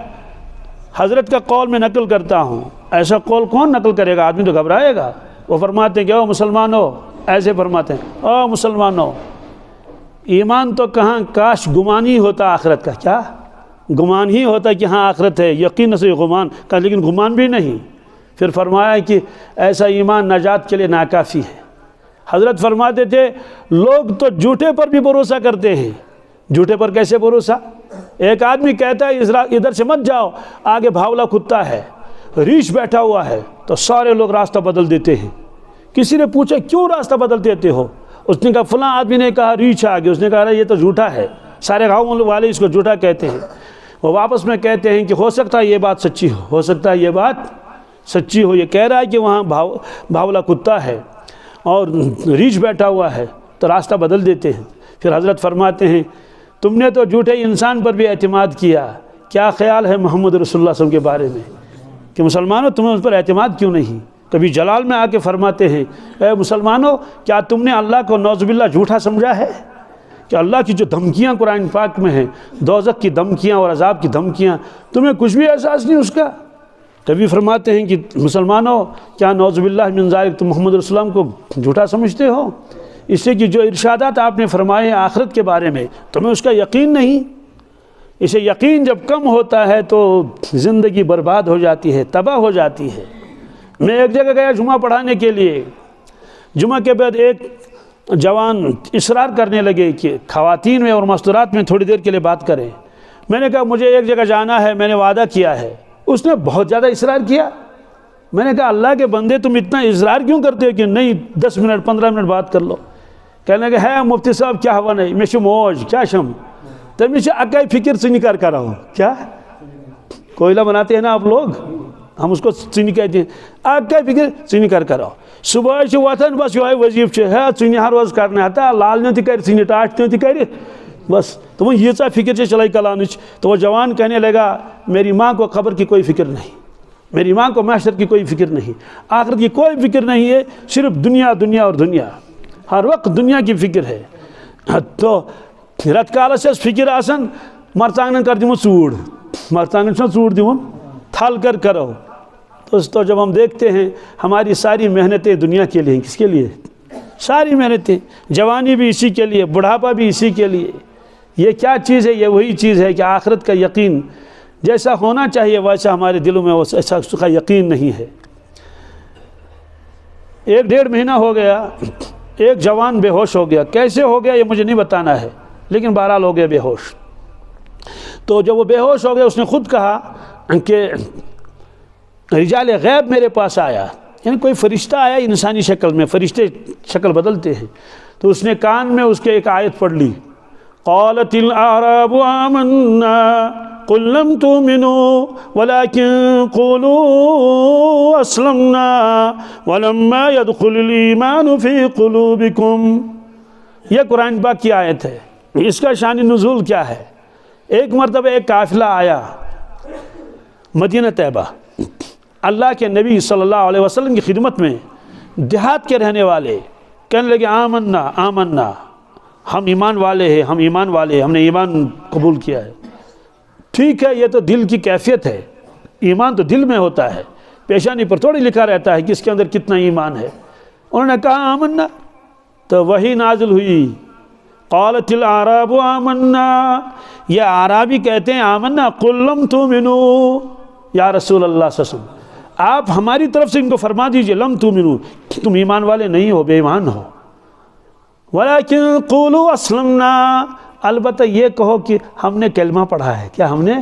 حضرت کا قول میں نقل کرتا ہوں، ایسا قول کون نقل کرے گا؟ آدمی تو گھبرائے گا۔ وہ فرماتے ہیں کہ او مسلمانوں، ایسے فرماتے ہیں او مسلمانوں، ایمان تو کہاں، کاش گمان ہی ہوتا آخرت کا۔ کیا گمان ہی ہوتا کہ ہاں آخرت ہے، یقین سے گمان کا، لیکن گمان بھی نہیں۔ پھر فرمایا کہ ایسا ایمان نجات کے لیے ناکافی ہے۔ حضرت فرماتے تھے لوگ تو جھوٹے پر بھی بھروسہ کرتے ہیں، جھوٹے پر کیسے بھروسہ؟ ایک آدمی کہتا ہے ادھر سے مت جاؤ، آگے بھاولا کتا ہے، ریچھ بیٹھا ہوا ہے، تو سارے لوگ راستہ بدل دیتے ہیں۔ کسی نے پوچھا کیوں راستہ بدل دیتے ہو؟ اس نے کہا فلاں آدمی نے کہا ریچھ آگے، اس نے کہا یہ تو جھوٹا ہے، سارے گاؤں والے اس کو جھوٹا کہتے ہیں۔ وہ واپس میں کہتے ہیں کہ ہو سکتا ہے یہ بات سچی ہو سکتا ہے یہ بات سچی ہو۔ یہ کہہ رہا ہے کہ وہاں بھاولا کتا ہے اور ریچھ بیٹھا ہوا ہے، تو راستہ بدل دیتے ہیں۔ پھر حضرت فرماتے ہیں تم نے تو جھوٹے انسان پر بھی اعتماد کیا، کیا خیال ہے محمد رسول اللہ صلی اللہ علیہ وسلم کے بارے میں کہ مسلمانوں تمہیں اس پر اعتماد کیوں نہیں؟ کبھی جلال میں آ کے فرماتے ہیں اے مسلمانوں کیا تم نے اللہ کو نعوذ باللہ جھوٹا سمجھا ہے؟ کہ اللہ کی جو دھمکیاں قرآن پاک میں ہیں، دوزخ کی دھمکیاں اور عذاب کی دھمکیاں، تمہیں کچھ بھی احساس نہیں اس کا؟ کبھی فرماتے ہیں کہ مسلمانوں کیا نعوذ باللہ من ذالک تم محمد رسول اللہ کو جھوٹا سمجھتے ہو؟ اس سے کہ جو ارشادات آپ نے فرمائے آخرت کے بارے میں تمہیں اس کا یقین نہیں؟ اسے یقین جب کم ہوتا ہے تو زندگی برباد ہو جاتی ہے، تباہ ہو جاتی ہے۔ میں ایک جگہ گیا جمعہ پڑھانے کے لیے، جمعہ کے بعد ایک جوان اصرار کرنے لگے کہ خواتین میں اور مستورات میں تھوڑی دیر کے لیے بات کریں۔ میں نے کہا مجھے ایک جگہ جانا ہے، میں نے وعدہ کیا ہے۔ اس نے بہت زیادہ اصرار کیا۔ میں نے کہا اللہ کے بندے تم اتنا اصرار کیوں کرتے ہو کہ نہیں 10 منٹ 15 منٹ بات کر لو؟ کہنے لگے ہے مفتی صاحب کیا ہوا نہیں میں موج کیا شم تم اکائی فکر چنی کر رہا ہوں۔ کیا کوئلہ بناتے ہیں نا آپ لوگ، ہم اس کو چنی کہتے ہیں، اکائی فکر چنی کر رہا صبح وتھان بس یہ وظیف ہے چنی ہر روز کرنے ہتا لال نے تر چنی ٹاٹ نے تر بس تو ییژا فکر چلائی کلانچ۔ تو وہ جوان کہنے لگا میری ماں کو قبر کی کوئی فکر نہیں، میری ماں کو محشر کی کوئی فکر نہیں، آخرت کی کوئی فکر نہیں ہے، صرف دنیا دنیا اور دنیا، ہر وقت دنیا کی فکر ہے۔ تو رت کالس فکر آسان مرژانگن کر دمو ژوٗر، مرژانگن چھُنہ ژوٗر دیُن تھل کر کرو۔ تو جب ہم دیکھتے ہیں ہماری ساری محنتیں دنیا کے لیے، کس کے لیے؟ ساری محنتیں، جوانی بھی اسی کے لیے، بڑھاپا بھی اسی کے لیے۔ یہ کیا چیز ہے؟ یہ وہی چیز ہے کہ آخرت کا یقین جیسا ہونا چاہیے ویسا ہمارے دلوں میں ایسا اس کا یقین نہیں ہے۔ 1-1.5 مہینہ ہو گیا، ایک جوان بے ہوش ہو گیا۔ کیسے ہو گیا یہ مجھے نہیں بتانا ہے، لیکن بہرحال ہو گیا بے ہوش۔ تو جب وہ بے ہوش ہو گیا اس نے خود کہا کہ رجال غیب میرے پاس آیا، یعنی کوئی فرشتہ آیا انسانی شکل میں، فرشتے شکل بدلتے ہیں۔ تو اس نے کان میں اس کے ایک آیت پڑھ لی، قالت الاعراب آمنا قل لم تؤمنوا ولكن قولوا اسلمنا ولما يدخل الايمان في قلوبكم۔ یہ قرآن پاک کی آیت ہے۔ اس کا شان نزول کیا ہے؟ ایک مرتبہ ایک قافلہ آیا مدینہ طیبہ، اللہ کے نبی صلی اللہ علیہ وسلم کی خدمت میں، دیہات کے رہنے والے کہنے لگے آمنا آمنا، ہم ایمان والے ہیں، ہم ایمان والے ہیں، ہم نے ایمان قبول کیا ہے۔ ٹھیک ہے، یہ تو دل کی کیفیت ہے، ایمان تو دل میں ہوتا ہے، پیشانی پر تھوڑی لکھا رہتا ہے کہ اس کے اندر کتنا ایمان ہے۔ انہوں نے کہا آمنا، تو وہی نازل ہوئی، قالت الاعراب آمنا، یہ عرابی کہتے ہیں آمنا، قل لم تؤمنوا، یا رسول اللہ صلی اللہ علیہ وسلم آپ ہماری طرف سے ان کو فرما دیجئے لم تؤمنوا، تم ایمان والے نہیں ہو، بے ایمان ہو، ولیکن قولوا اسلمنا، البتہ یہ کہو کہ ہم نے کلمہ پڑھا ہے۔ کیا ہم نے؟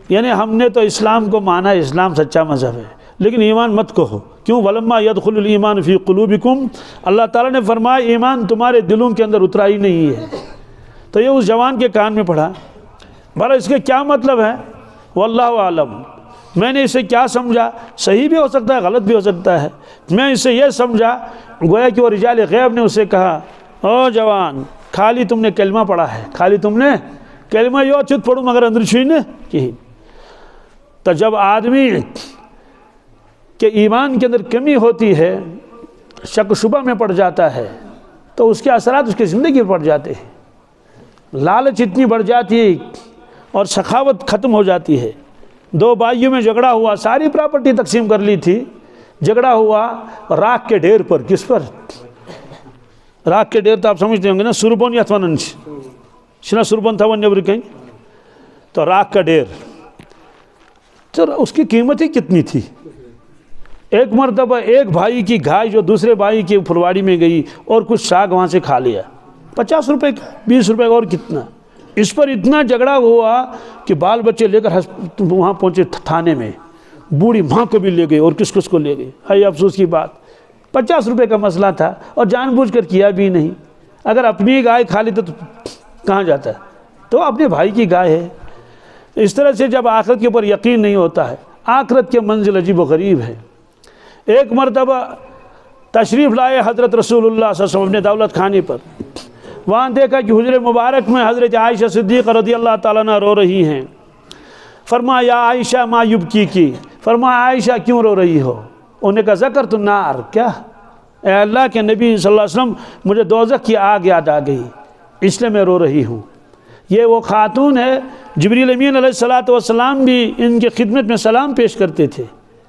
یعنی ہم نے تو اسلام کو مانا، اسلام سچا مذہب ہے، لیکن ایمان مت کہو۔ کیوں؟ ولما يدخل الایمان فی قلوبکم، اللہ تعالیٰ نے فرمایا ایمان تمہارے دلوں کے اندر اترا ہی نہیں ہے۔ تو یہ اس جوان کے کان میں پڑھا۔ بھلا اس کے کیا مطلب ہے؟ واللہ عالم، میں نے اسے کیا سمجھا، صحیح بھی ہو سکتا ہے غلط بھی ہو سکتا ہے، میں اسے یہ سمجھا گویا کہ وہ رجال غیب نے اسے کہا او جوان خالی تم نے کلمہ پڑھا ہے، خالی تم نے کلمہ یو چت پڑھو مگر اندر چھوئی نے کہیں۔ تو جب آدمی کے ایمان کے اندر کمی ہوتی ہے، شک شبہ میں پڑ جاتا ہے، تو اس کے اثرات اس کی زندگی پر پڑ جاتے ہیں، لالچ اتنی بڑھ جاتی ہے اور سخاوت ختم ہو جاتی ہے۔ 2 بھائیوں میں جھگڑا ہوا، ساری پراپرٹی تقسیم کر لی تھی، جھگڑا ہوا راکھ کے ڈھیر پر۔ کس پر؟ راکھ کے ڈھیر تو آپ سمجھتے ہوں گے نا، سربون یا تھوانن چھنا سربون تھا وہ نیبر کہیں، تو راکھ کا ڈھیر، تو اس کی قیمت ہی کتنی تھی؟ ایک مرتبہ ایک بھائی کی گھائی جو دوسرے بھائی کی پھلواڑی میں گئی اور کچھ ساگ وہاں سے کھا لیا، 50 روپے کا، 20 روپے کا، اور کتنا، اس پر اتنا جھگڑا ہوا کہ بال بچے لے کر وہاں پہنچے تھانے میں، بوڑھی ماں کو بھی لے گئے اور کس کو لے گئے۔ ہے افسوس کی بات، 50 روپے کا مسئلہ تھا اور جان بوجھ کر کیا بھی نہیں۔ اگر اپنی گائے کھا لیتے تو کہاں جاتا ہے؟ تو اپنے بھائی کی گائے ہے۔ اس طرح سے جب آخرت کے اوپر یقین نہیں ہوتا ہے، آخرت کے منزل عجیب و غریب ہے۔ ایک مرتبہ تشریف لائے حضرت رسول اللہ صلی اللہ علیہ وسلم اپنے دولت خانے پر، وہاں دیکھا کہ حجر مبارک میں حضرت عائشہ صدیقہ رضی اللہ تعالیٰ عنہ رو رہی ہیں۔ فرمایا یا عائشہ ما یبکی، فرمایا عائشہ کیوں رو رہی ہو؟ انہوں نے کہا ذکرت النار، کیا اے اللہ کے نبی صلی اللہ علیہ وسلم مجھے دوزخ کی آگ یاد آ گئی، اس لیے میں رو رہی ہوں۔ یہ وہ خاتون ہے، جبریل امین علیہ السلام بھی ان کی خدمت میں سلام پیش کرتے تھے،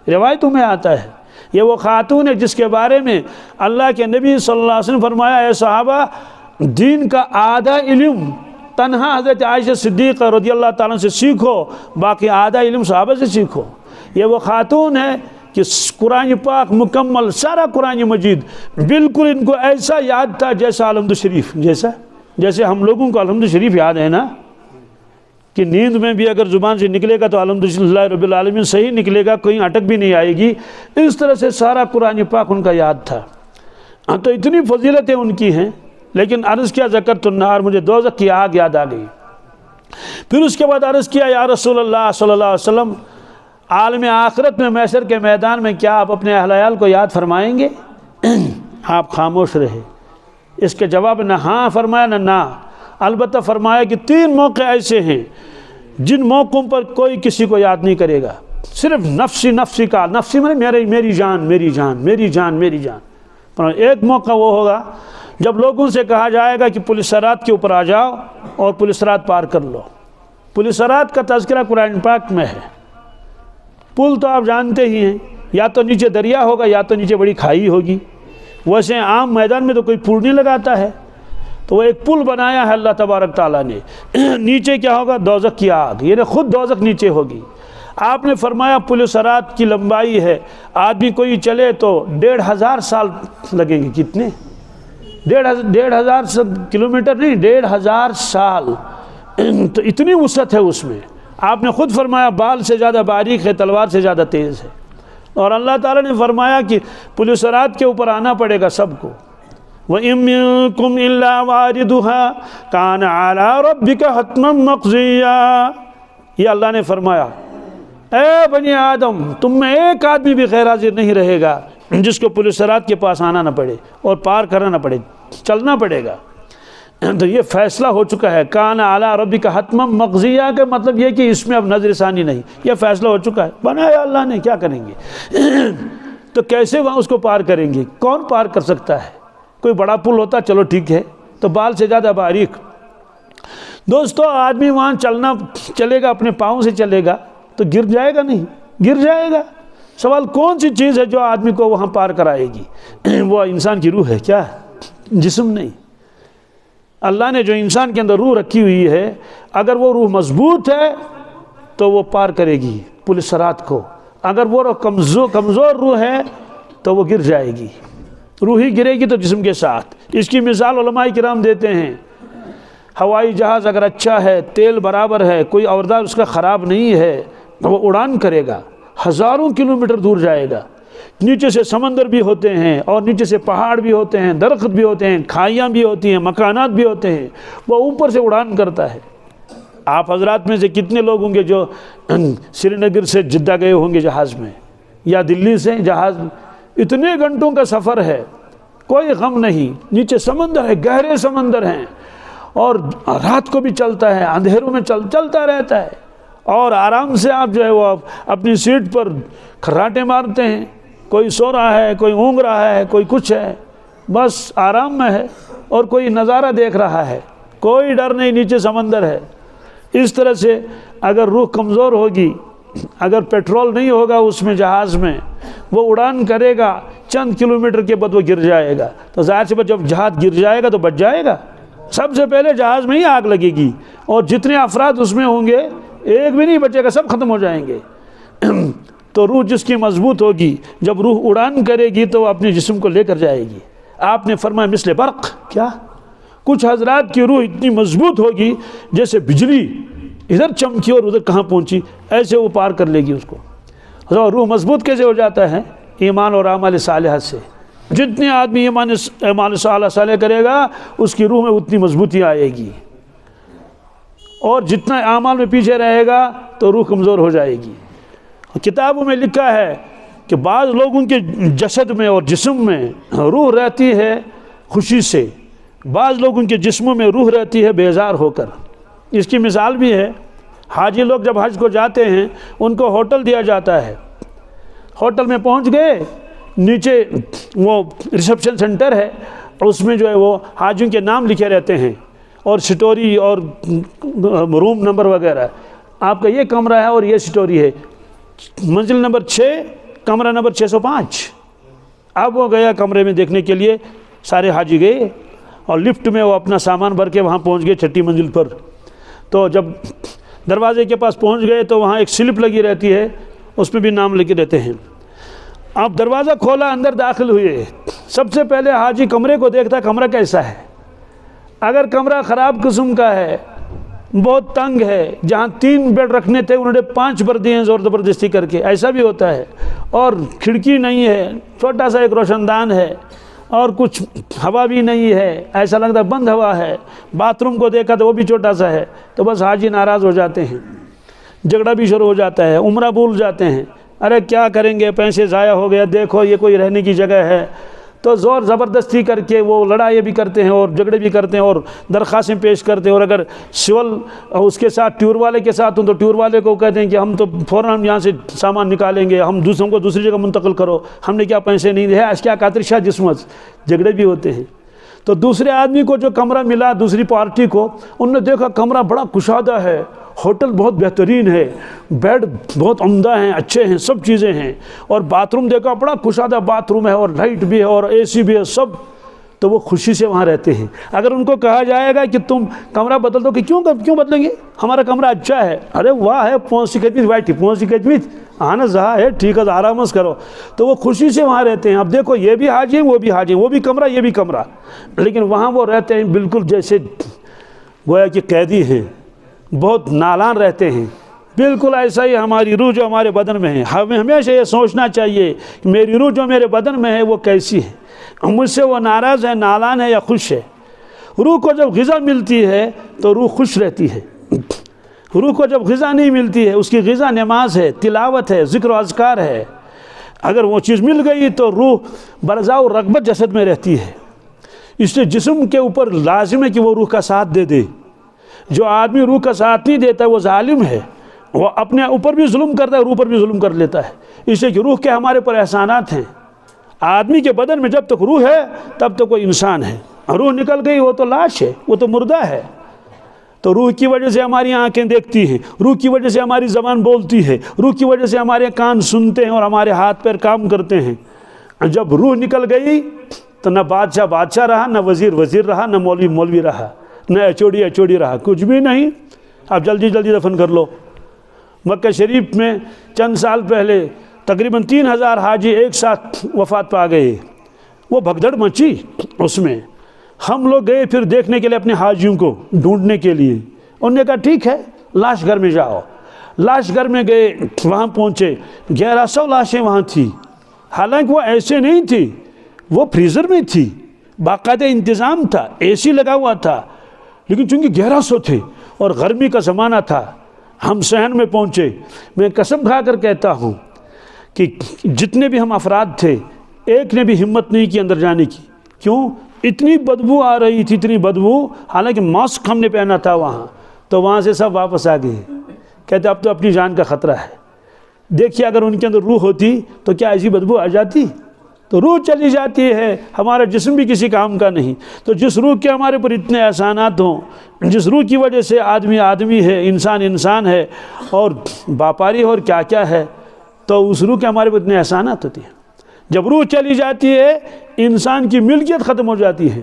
روایتوں میں آتا ہے۔ یہ وہ خاتون ہے جس کے بارے میں اللہ کے نبی صلی اللہ علیہ وسلم فرمایا اے صحابہ، دین کا آدھا علم تنہا حضرت عائشہ صدیقہ رضی اللہ تعالیٰ سے سیکھو، باقی آدھا علم صحابہ سے سیکھو۔ یہ وہ خاتون ہے کہ قرآن پاک مکمل، سارا قرآن مجید بالکل ان کو ایسا یاد تھا جیسا الحمد شریف، جیسے ہم لوگوں کو الحمد شریف یاد ہے نا، کہ نیند میں بھی اگر زبان سے نکلے گا تو الحمدللہ رب العالمین صحیح نکلے گا، کوئی اٹک بھی نہیں آئے گی۔ اس طرح سے سارا قرآن پاک ان کا یاد تھا۔ تو اتنی فضیلتیں ان کی ہیں، لیکن عرض کیا ذکرت النار، مجھے دوزخ کی آگ یاد آ گئی۔ پھر اس کے بعد عرض کیا یا رسول اللہ صلی اللہ علیہ وسلم، عالم آخرت میں محشر کے میدان میں کیا آپ اپنے اہل عیال کو یاد فرمائیں گے؟ آپ خاموش رہے۔ اس کے جواب نہ ہاں فرمایا نہ البتہ فرمایا کہ 3 موقع ایسے ہیں جن موقعوں پر کوئی کسی کو یاد نہیں کرے گا، صرف نفسی کا، نفسی میں میری جان۔ ایک موقع وہ ہوگا جب لوگوں سے کہا جائے گا کہ پولیس سرات کے اوپر آ جاؤ اور پولیس سرات پار کر لو۔ پولیس سرات کا تذکرہ قرآن پاک میں ہے۔ پل تو آپ جانتے ہی ہیں، یا تو نیچے دریا ہوگا یا تو نیچے بڑی کھائی ہوگی۔ ویسے عام میدان میں تو کوئی پل نہیں لگاتا ہے، تو وہ ایک پل بنایا ہے اللہ تبارک تعالیٰ نے۔ نیچے کیا ہوگا؟ دوزخ کی آگ، یعنی خود دوزخ نیچے ہوگی۔ آپ نے فرمایا پل صراط کی لمبائی ہے، آدمی کوئی چلے تو 1500 سال لگیں گے۔ کتنے؟ 1500 کلومیٹر نہیں، 1500 سال۔ تو اتنی وسعت ہے اس میں۔ آپ نے خود فرمایا بال سے زیادہ باریک ہے، تلوار سے زیادہ تیز ہے۔ اور اللہ تعالیٰ نے فرمایا کہ پل صراط کے اوپر آنا پڑے گا سب کو۔ وَإِن مِّنكُمْ إِلَّا وَارِدُهَا كَانَ عَلَىٰ رَبِّكَ حَتْمًا مَّقْضِيًّا۔ یہ اللہ نے فرمایا اے بنی آدم، تم میں ایک آدمی بھی غیر حاضر نہیں رہے گا جس کو پل صراط کے پاس آنا نہ پڑے اور پار کرنا نہ پڑے، چلنا پڑے گا۔ تو یہ فیصلہ ہو چکا ہے، کان علی ربک حتما مقضیہ، کا مطلب یہ کہ اس میں اب نظر ثانی نہیں، یہ فیصلہ ہو چکا ہے، بنایا اللہ نے، کیا کریں گے؟ تو کیسے وہاں اس کو پار کریں گے؟ کون پار کر سکتا ہے؟ کوئی بڑا پل ہوتا چلو ٹھیک ہے، تو بال سے زیادہ باریک۔ دوستو آدمی وہاں چلے گا، اپنے پاؤں سے چلے گا تو گر جائے گا؟ نہیں، گر جائے گا۔ سوال کون سی چیز ہے جو آدمی کو وہاں پار کرائے گی؟ وہ انسان کی روح ہے، کیا ہے؟ جسم نہیں۔ اللہ نے جو انسان کے اندر روح رکھی ہوئی ہے، اگر وہ روح مضبوط ہے تو وہ پار کرے گی پل صراط کو، اگر وہ کمزور روح ہے تو وہ گر جائے گی، روح ہی گرے گی تو جسم کے ساتھ۔ اس کی مثال علماء کرام دیتے ہیں، ہوائی جہاز اگر اچھا ہے، تیل برابر ہے، کوئی اوردار اس کا خراب نہیں ہے، وہ اڑان کرے گا، ہزاروں کلومیٹر دور جائے گا۔ نیچے سے سمندر بھی ہوتے ہیں اور نیچے سے پہاڑ بھی ہوتے ہیں، درخت بھی ہوتے ہیں، کھائیاں بھی ہوتی ہیں، مکانات بھی ہوتے ہیں، وہ اوپر سے اڑان کرتا ہے۔ آپ حضرات میں سے کتنے لوگ ہوں گے جو سری نگر سے جدہ گئے ہوں گے جہاز میں، یا دلی سے جہاز؟ اتنے گھنٹوں کا سفر ہے، کوئی غم نہیں، نیچے سمندر ہے، گہرے سمندر ہیں، اور رات کو بھی چلتا ہے، اندھیروں میں چلتا رہتا ہے، اور آرام سے آپ جو ہے وہ اپنی سیٹ پر کھراٹے مارتے ہیں، کوئی سو رہا ہے، کوئی اونگ رہا ہے، کوئی کچھ ہے، بس آرام میں ہے، اور کوئی نظارہ دیکھ رہا ہے، کوئی ڈر نہیں، نیچے سمندر ہے۔ اس طرح سے اگر روح کمزور ہوگی، اگر پیٹرول نہیں ہوگا اس میں جہاز میں، وہ اڑان کرے گا، چند کلومیٹر کے بعد وہ گر جائے گا، تو ظاہر سی بات جب جہاز گر جائے گا تو بچ جائے گا؟ سب سے پہلے جہاز میں ہی آگ لگے گی، اور جتنے افراد اس میں ہوں گے ایک بھی نہیں بچے گا، سب ختم ہو جائیں گے۔ تو روح جس کی مضبوط ہوگی، جب روح اڑان کرے گی تو وہ اپنے جسم کو لے کر جائے گی۔ آپ نے فرمایا مثل برق، کیا کچھ حضرات کی روح اتنی مضبوط ہوگی جیسے بجلی ادھر چمکی اور ادھر کہاں پہنچی، ایسے وہ پار کر لے گی اس کو۔ روح مضبوط کیسے ہو جاتا ہے؟ ایمان اور اعمال صالحات سے۔ جتنے آدمی ایمان صالح کرے گا اس کی روح میں اتنی مضبوطی آئے گی، اور جتنا اعمال میں پیچھے رہے گا تو روح کمزور ہو جائے گی۔ کتابوں میں لکھا ہے کہ بعض لوگوں کے جسد میں اور جسم میں روح رہتی ہے خوشی سے، بعض لوگوں کے جسموں میں روح رہتی ہے بیزار ہو کر۔ اس کی مثال بھی ہے، حاجی لوگ جب حج کو جاتے ہیں ان کو ہوٹل دیا جاتا ہے، ہوٹل میں پہنچ گئے، نیچے وہ ریسیپشن سینٹر ہے، اور اس میں جو ہے وہ حاجیوں کے نام لکھے رہتے ہیں اور سٹوری اور روم نمبر وغیرہ، آپ کا یہ کمرہ ہے اور یہ سٹوری ہے، منزل نمبر 6 کمرہ نمبر 605۔ اب وہ گیا کمرے میں دیکھنے کے لیے، سارے حاجی گئے اور لفٹ میں وہ اپنا سامان بھر کے وہاں پہنچ گئے 6ٹھی منزل پر۔ تو جب دروازے کے پاس پہنچ گئے تو وہاں ایک سلپ لگی رہتی ہے، اس میں بھی نام لکھے رہتے ہیں۔ آپ دروازہ کھولا، اندر داخل ہوئے، سب سے پہلے حاجی کمرے کو دیکھتا کمرہ کیسا ہے۔ اگر کمرہ خراب قسم کا ہے، بہت تنگ ہے، جہاں 3 بیڈ رکھنے تھے انہوں نے 5 بھر دیے ہیں زور زبردستی کر کے، ایسا بھی ہوتا ہے، اور کھڑکی نہیں ہے، چھوٹا سا ایک روشن دان ہے، اور کچھ ہوا بھی نہیں ہے، ایسا لگتا ہے بند ہوا ہے، باتھ روم کو دیکھا تو وہ بھی چھوٹا سا ہے، تو بس حاجی ناراض ہو جاتے ہیں، جھگڑا بھی شروع ہو جاتا ہے، عمرہ بھول جاتے ہیں، ارے کیا کریں گے، پیسے ضائع ہو گیا، دیکھو یہ کوئی رہنے کی جگہ ہے، تو زور زبردستی کر کے وہ لڑائی بھی کرتے ہیں اور جھگڑے بھی کرتے ہیں اور درخواستیں پیش کرتے ہیں، اور اگر سول اس کے ساتھ ٹور والے کے ساتھ ہوں تو ٹور والے کو کہتے ہیں کہ ہم تو فوراً یہاں سے سامان نکالیں گے، ہم دوسروں کو دوسری جگہ منتقل کرو، ہم نے کیا پیسے نہیں دے، اس کیا کاترشا جسمت، جھگڑے بھی ہوتے ہیں۔ تو دوسرے آدمی کو جو کمرہ ملا، دوسری پارٹی کو، انہوں نے دیکھا کمرہ بڑا کشادہ ہے، ہوٹل بہت بہترین ہے، بیڈ بہت عمدہ ہیں، اچھے ہیں، سب چیزیں ہیں، اور باتھ روم دیکھا بڑا کشادہ باتھ روم ہے، اور لائٹ بھی ہے اور اے سی بھی ہے، سب، تو وہ خوشی سے وہاں رہتے ہیں۔ اگر ان کو کہا جائے گا کہ تم کمرہ بدل دو، کہ کیوں بدلیں گے، ہمارا کمرہ اچھا ہے، ارے واہ ہے، پونسی کچھ وائٹ پونسی کچھ آنا زہا ہے، ٹھیک ہے آرام کرو، تو وہ خوشی سے وہاں رہتے ہیں۔ اب دیکھو یہ بھی حاجی ہیں وہ بھی حاجی ہیں، وہ بھی کمرہ یہ بھی کمرہ، لیکن وہاں وہ رہتے ہیں بالکل جیسے گویا کہ قیدی ہیں، بہت نالان رہتے ہیں۔ بالکل ایسا ہی ہماری روح جو ہمارے بدن میں ہے، ہمیں ہمیشہ یہ سوچنا چاہیے کہ میری روح جو میرے بدن میں ہے وہ کیسی ہے، مجھ سے وہ ناراض ہے، نالان ہے یا خوش ہے۔ روح کو جب غذا ملتی ہے تو روح خوش رہتی ہے، روح کو جب غذا نہیں ملتی ہے، اس کی غذا نماز ہے، تلاوت ہے، ذکر و اذکار ہے، اگر وہ چیز مل گئی تو روح برزاء و رغبت جسد میں رہتی ہے۔ اس لیے جسم کے اوپر لازم ہے کہ وہ روح کا ساتھ دے دے۔ جو آدمی روح کا ساتھ نہیں دیتا وہ ظالم ہے، وہ اپنے اوپر بھی ظلم کرتا ہے، روح پر بھی ظلم کر لیتا ہے۔ اس لیے کہ روح کے ہمارے پر احسانات ہیں۔ آدمی کے بدن میں جب تک روح ہے تب تک وہ انسان ہے، روح نکل گئی وہ تو لاش ہے، وہ تو مردہ ہے۔ تو روح کی وجہ سے ہماری آنکھیں دیکھتی ہیں، روح کی وجہ سے ہماری زبان بولتی ہے، روح کی وجہ سے ہمارے کان سنتے ہیں اور ہمارے ہاتھ پیر کام کرتے ہیں۔ جب روح نکل گئی تو نہ بادشاہ بادشاہ رہا، نہ وزیر وزیر رہا، نہ مولوی مولوی رہا، نہ ایچوڑی ایچوڑی رہا، کچھ بھی نہیں۔ اب جلدی جلدی دفن کر لو۔ مکہ شریف میں چند سال پہلے تقریباً 3000 حاجی ایک ساتھ وفات پا گئے، وہ بھگدڑ مچی اس میں۔ ہم لوگ گئے پھر دیکھنے کے لیے اپنے حاجیوں کو ڈھونڈنے کے لیے، انہوں نے کہا ٹھیک ہے لاش گھر میں جاؤ۔ لاش گھر میں گئے، وہاں پہنچے، 1100 لاشیں وہاں تھی، حالانکہ وہ ایسے نہیں تھی، وہ فریزر میں تھی، باقاعدہ انتظام تھا، اے سی لگا ہوا تھا، لیکن چونکہ 1100 تھے اور گرمی کا زمانہ تھا، ہم صحن میں پہنچے۔ میں قسم کھا کر کہتا ہوں کہ جتنے بھی ہم افراد تھے ایک نے بھی ہمت نہیں کی اندر جانے کی۔ کیوں؟ اتنی بدبو آ رہی تھی، اتنی بدبو، حالانکہ ماسک ہم نے پہنا تھا وہاں، تو وہاں سے سب واپس آ گئے، کہتے اب تو اپنی جان کا خطرہ ہے۔ دیکھیے اگر ان کے اندر روح ہوتی تو کیا ایسی بدبو آ جاتی؟ تو روح چلی جاتی ہے، ہمارا جسم بھی کسی کام کا نہیں۔ تو جس روح کے ہمارے پر اتنے احسانات ہوں، جس روح کی وجہ سے آدمی آدمی ہے، انسان انسان ہے، اور باپاری اور کیا کیا ہے، تو اس روح کے ہمارے پر اتنے احسانات ہوتے ہیں۔ جب روح چلی جاتی ہے انسان کی ملکیت ختم ہو جاتی ہے۔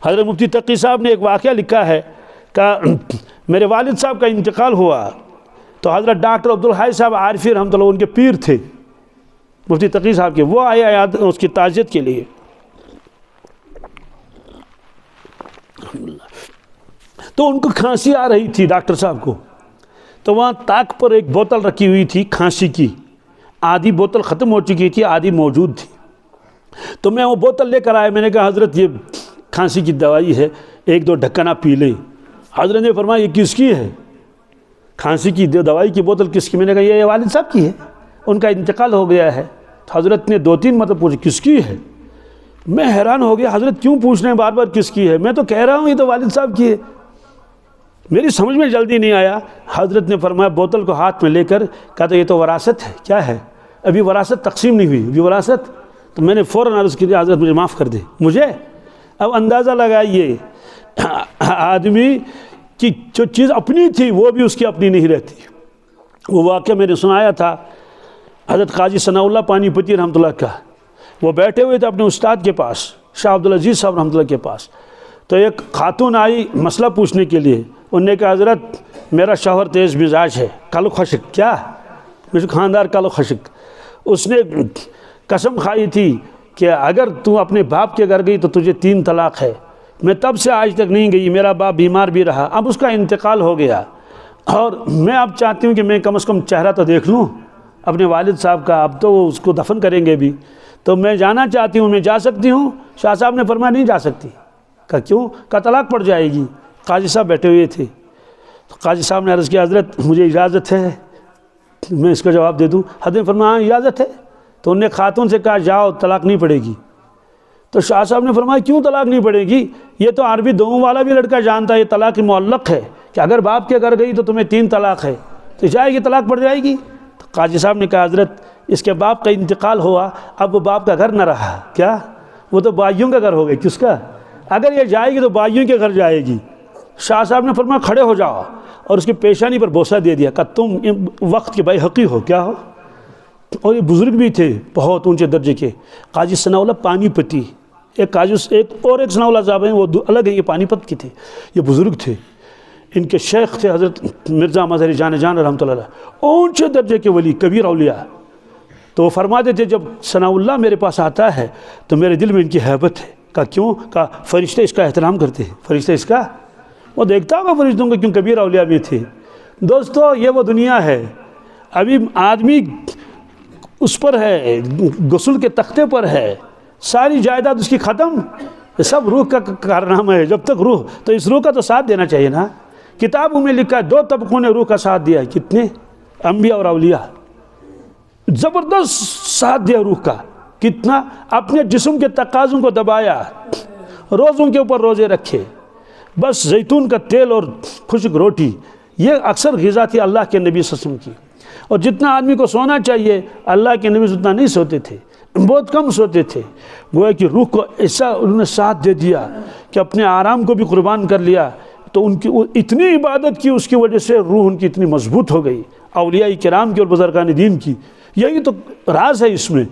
حضرت مفتی تقی صاحب نے ایک واقعہ لکھا ہے کہ میرے والد صاحب کا انتقال ہوا تو حضرت ڈاکٹر عبدالحی صاحب عارفی رحمۃ اللہ ان کے پیر تھے مفتی تقی صاحب کے، وہ آئے اس کی تعزیت کے لیے۔ تو ان کو کھانسی آ رہی تھی ڈاکٹر صاحب کو، تو وہاں تاک پر ایک بوتل رکھی ہوئی تھی کھانسی کی، آدھی بوتل ختم ہو چکی تھی، آدھی موجود تھی۔ تو میں وہ بوتل لے کر آیا، میں نے کہا حضرت یہ کھانسی کی دوائی ہے، ایک دو ڈھکن آپ پی لیں۔ حضرت نے فرمایا یہ کس کی ہے؟ کھانسی کی دوائی کی بوتل کس کی؟ میں نے کہا یہ والد صاحب کی ہے، ان کا انتقال ہو گیا ہے۔ تو حضرت نے 2-3 مرتبہ پوچھا کس کی ہے؟ میں حیران ہو گیا، حضرت کیوں پوچھ رہے ہیں بار بار کس کی ہے؟ میں تو کہہ رہا ہوں یہ تو والد صاحب کی ہے۔ میری سمجھ میں جلدی نہیں آیا۔ حضرت نے فرمایا بوتل کو ہاتھ میں لے کر کہا تو یہ تو وراثت ہے۔ کیا ہے؟ ابھی وراثت تقسیم نہیں ہوئی، ابھی وراثت۔ تو میں نے فوراً عرض کی حضرت مجھے معاف کر دے مجھے۔ اب اندازہ لگائیے آدمی کی جو چیز اپنی تھی وہ بھی اس کی اپنی نہیں رہتی۔ وہ واقعہ میں نے سنایا تھا حضرت قاضی ثناء اللہ پانی پتی رحمۃ اللہ کا، وہ بیٹھے ہوئے تھے اپنے استاد کے پاس، شاہ عبدالعزیز صاحب رحمۃ اللہ کے پاس۔ تو ایک خاتون آئی مسئلہ پوچھنے کے لیے، انہوں نے کہا حضرت میرا شوہر تیز مزاج ہے، کالو خشک۔ کیا؟ میرے خاندار کالو خشک۔ اس نے قسم کھائی تھی کہ اگر تو اپنے باپ کے گھر گئی تو تجھے 3 طلاق ہے۔ میں تب سے آج تک نہیں گئی، میرا باپ بیمار بھی رہا، اب اس کا انتقال ہو گیا، اور میں اب چاہتی ہوں کہ میں کم از کم چہرہ تو دیکھ لوں اپنے والد صاحب کا، اب تو وہ اس کو دفن کریں گے بھی، تو میں جانا چاہتی ہوں، میں جا سکتی ہوں؟ شاہ صاحب نے فرمایا نہیں جا سکتی۔ کہا کیوں؟ کہا طلاق پڑ جائے گی۔ قاضی صاحب بیٹھے ہوئے تھے، تو قاضی صاحب نے عرض کیا حضرت مجھے اجازت ہے میں اس کا جواب دے دوں؟ حضرت نے فرمایا ہاں اجازت ہے۔ تو انہوں نے خاتون سے کہا جاؤ طلاق نہیں پڑے گی۔ تو شاہ صاحب نے فرمایا کیوں طلاق نہیں پڑے گی؟ یہ تو عربی دوم والا بھی لڑکا جانتا ہے، یہ طلاق معلق ہے کہ اگر باپ کے گھر گئی تو تمہیں 3 طلاق ہے، تو جائے گی طلاق پڑ جائے گی۔ تو قاضی صاحب نے کہا حضرت اس کے باپ کا انتقال ہوا، اب وہ باپ کا گھر نہ رہا، کیا وہ تو بھائیوں کا گھر ہو گیا، کس کا؟ اگر یہ جائے گی تو بھائیوں کے گھر جائے گی۔ شاہ صاحب نے فرمایا کھڑے ہو جاؤ، اور اس کی پیشانی پر بوسہ دے دیا، کہا تم وقت کے بھائی حقی ہو، کیا ہو؟ اور یہ بزرگ بھی تھے بہت اونچے درجے کے، قاضی ثناء اللہ پانی پتی، ایک ثناء اللہ صاحب ہیں وہ الگ ہے، یہ پانی پت کے تھے، یہ بزرگ تھے۔ ان کے شیخ تھے حضرت مرزا مظہر جان رحمۃ اللہ علیہ، اونچے درجے کے ولی، کبیر اولیاء۔ تو وہ فرماتے تھے جب ثناء اللہ میرے پاس آتا ہے تو میرے دل میں ان کی حیبت ہے۔ کہا کیوں؟ کہا فرشتے اس کا احترام کرتے ہیں، فرشتے اس کا، وہ دیکھتا ہوگا فرشتوں کو، کیوں کبیر اولیاء بھی تھے۔ دوستو یہ وہ دنیا ہے، ابھی آدمی اس پر ہے، غسل کے تختے پر ہے، ساری جائیداد اس کی ختم، یہ سب روح کا کارنامہ ہے۔ جب تک روح، تو اس روح کا تو ساتھ دینا چاہیے نا۔ کتابوں میں لکھا ہے 2 طبقوں نے روح کا ساتھ دیا ہے، کتنے؟ انبیاء اور اولیاء، زبردست ساتھ دیا روح کا۔ کتنا؟ اپنے جسم کے تقاضوں کو دبایا، روزوں کے اوپر روزے رکھے، بس زیتون کا تیل اور خشک روٹی، یہ اکثر غذا تھی اللہ کے نبی صلی اللہ علیہ وسلم کی۔ اور جتنا آدمی کو سونا چاہیے اللہ کے نبی اتنا نہیں سوتے تھے، بہت کم سوتے تھے۔ گویا کہ روح کو ایسا انہوں نے ساتھ دے دیا کہ اپنے آرام کو بھی قربان کر لیا، تو ان کی اتنی عبادت کی، اس کی وجہ سے روح ان کی اتنی مضبوط ہو گئی، اولیاء کرام کی اور بزرگان دین کی۔ یہی تو راز ہے اس میں۔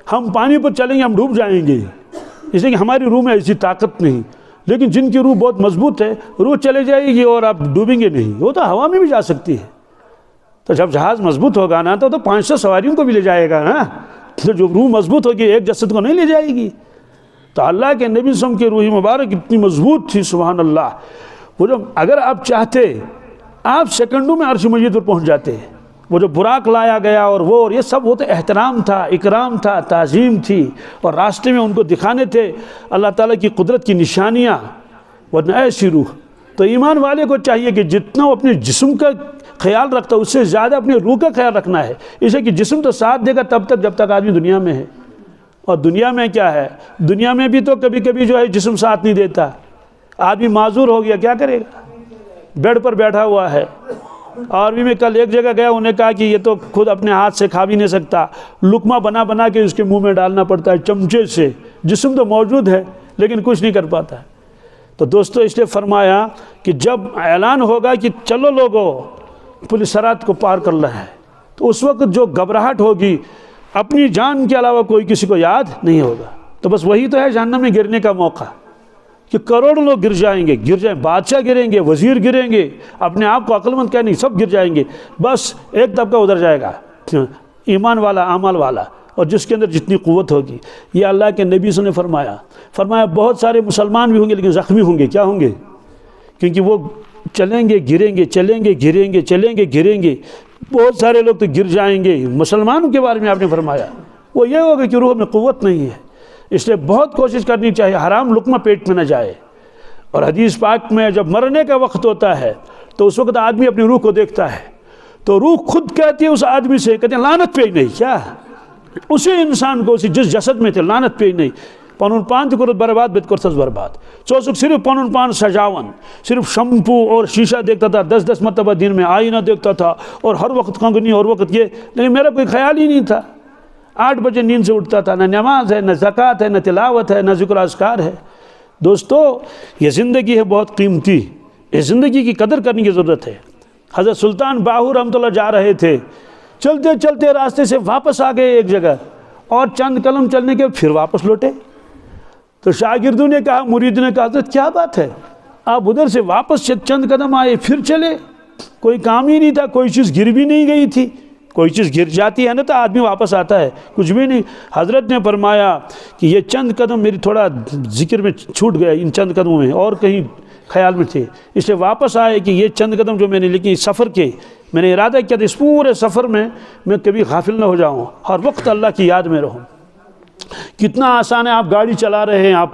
ہم پانی پر چلیں گے ہم ڈوب جائیں گے، اس لیے کہ ہماری روح میں ایسی طاقت نہیں، لیکن جن کی روح بہت مضبوط ہے، روح چلے جائے گی اور آپ ڈوبیں گے نہیں، وہ تو ہوا میں بھی جا سکتی ہے۔ تو جب جہاز مضبوط ہوگا نا تو 500 سواریوں کو بھی لے جائے گا نا، تو جو روح مضبوط ہوگی ایک جسد کو نہیں لے جائے گی۔ تو اللہ کے نبی صلی اللہ علیہ وسلم کی روح مبارک اتنی مضبوط تھی، سبحان اللہ، وہ جو اگر آپ چاہتے آپ سیکنڈوں میں عرش مجید پر پہنچ جاتے۔ وہ جو براق لایا گیا اور وہ اور یہ سب، وہ تو احترام تھا، اکرام تھا، تعظیم تھی، اور راستے میں ان کو دکھانے تھے اللہ تعالیٰ کی قدرت کی نشانیاں، ورنہ ایسی روح۔ تو ایمان والے کو چاہیے کہ جتنا وہ اپنے جسم کا خیال رکھتا ہے اس سے زیادہ اپنے روح کا خیال رکھنا ہے، اسے کہ جسم تو ساتھ دے گا تب تک جب تک آدمی دنیا میں ہے۔ اور دنیا میں کیا ہے؟ دنیا میں بھی تو کبھی کبھی جو ہے جسم ساتھ نہیں دیتا، آدمی معذور ہو گیا کیا کرے گا، بیڈ پر بیٹھا ہوا ہے۔ اور بھی میں کل ایک جگہ گیا، انہوں نے کہا کہ یہ تو خود اپنے ہاتھ سے کھا بھی نہیں سکتا، لقمہ بنا بنا کے اس کے منہ میں ڈالنا پڑتا ہے چمچے سے، جسم تو موجود ہے لیکن کچھ نہیں کر پاتا ہے۔ تو دوستو اس لیے فرمایا کہ جب اعلان ہوگا کہ چلو لوگو پولیس سرحد کو پار کرنا ہے، تو اس وقت جو گھبراہٹ ہوگی، اپنی جان کے علاوہ کوئی کسی کو یاد نہیں ہوگا۔ تو بس وہی تو ہے جہنم میں گرنے کا موقع، کہ کروڑوں لوگ گر جائیں گے، بادشاہ گریں گے، وزیر گریں گے، اپنے آپ کو عقل مند کہہ نہیں، سب گر جائیں گے، بس ایک طبقہ ادھر جائے گا، ایمان والا، اعمال والا، اور جس کے اندر جتنی قوت ہوگی. یہ اللہ کے نبی سے نے فرمایا بہت سارے مسلمان بھی ہوں گے لیکن زخمی ہوں گے. کیا ہوں گے؟ کیونکہ وہ چلیں گے گریں گے، چلیں گے گریں گے، چلیں گے گریں گے. بہت سارے لوگ تو گر جائیں گے. مسلمانوں کے بارے میں آپ نے فرمایا وہ یہ ہوگا کہ روح میں قوت نہیں ہے. اس لیے بہت کوشش کرنی چاہیے حرام لقمہ پیٹ میں نہ جائے. اور حدیث پاک میں جب مرنے کا وقت ہوتا ہے تو اس وقت آدمی اپنی روح کو دیکھتا ہے تو روح خود کہتی ہے اس آدمی سے، کہتے ہیں لعنت پہ ہی نہیں. کیا اسی انسان کو اسی جس جسد میں تھے لعنت پہ ہی نہیں. پنن پان تہ برباد بیت کرتس برباد. صرف پنن پان سجاون، صرف شمپو اور شیشہ دیکھتا تھا، 10 مرتبہ دن میں آئینہ دیکھتا تھا اور ہر وقت کنگنی اور وقت یہ. لیکن میرا کوئی خیال ہی نہیں تھا. 8 بجے نیند سے اٹھتا تھا. نہ نماز ہے، نہ زکوٰۃ ہے، نہ تلاوت ہے، نہ ذکر اذکار ہے. دوستو یہ زندگی ہے بہت قیمتی. اس زندگی کی قدر کرنے کی ضرورت ہے. حضرت سلطان باہو رحمۃ اللہ جا رہے تھے، چلتے چلتے راستے سے واپس آ گئے ایک جگہ اور چند قدم چلنے کے پھر واپس لوٹے. تو شاگردوں نے کہا، مرید نے کہا حضرت کیا بات ہے، آپ ادھر سے واپس چند قدم آئے پھر چلے؟ کوئی کام ہی نہیں تھا، کوئی چیز گر بھی نہیں گئی تھی. کوئی چیز گر جاتی ہے نا تو آدمی واپس آتا ہے، کچھ بھی نہیں. حضرت نے فرمایا کہ یہ چند قدم میری تھوڑا ذکر میں چھوٹ گیا ان چند قدموں میں، اور کہیں خیال میں تھے، اس لیے واپس آئے کہ یہ چند قدم جو میں نے لکھی سفر کے، میں نے ارادہ کیا تھا اس پورے سفر میں کبھی غافل نہ ہو جاؤں، ہر وقت اللہ کی یاد میں رہوں. کتنا آسان ہے، آپ گاڑی چلا رہے ہیں، آپ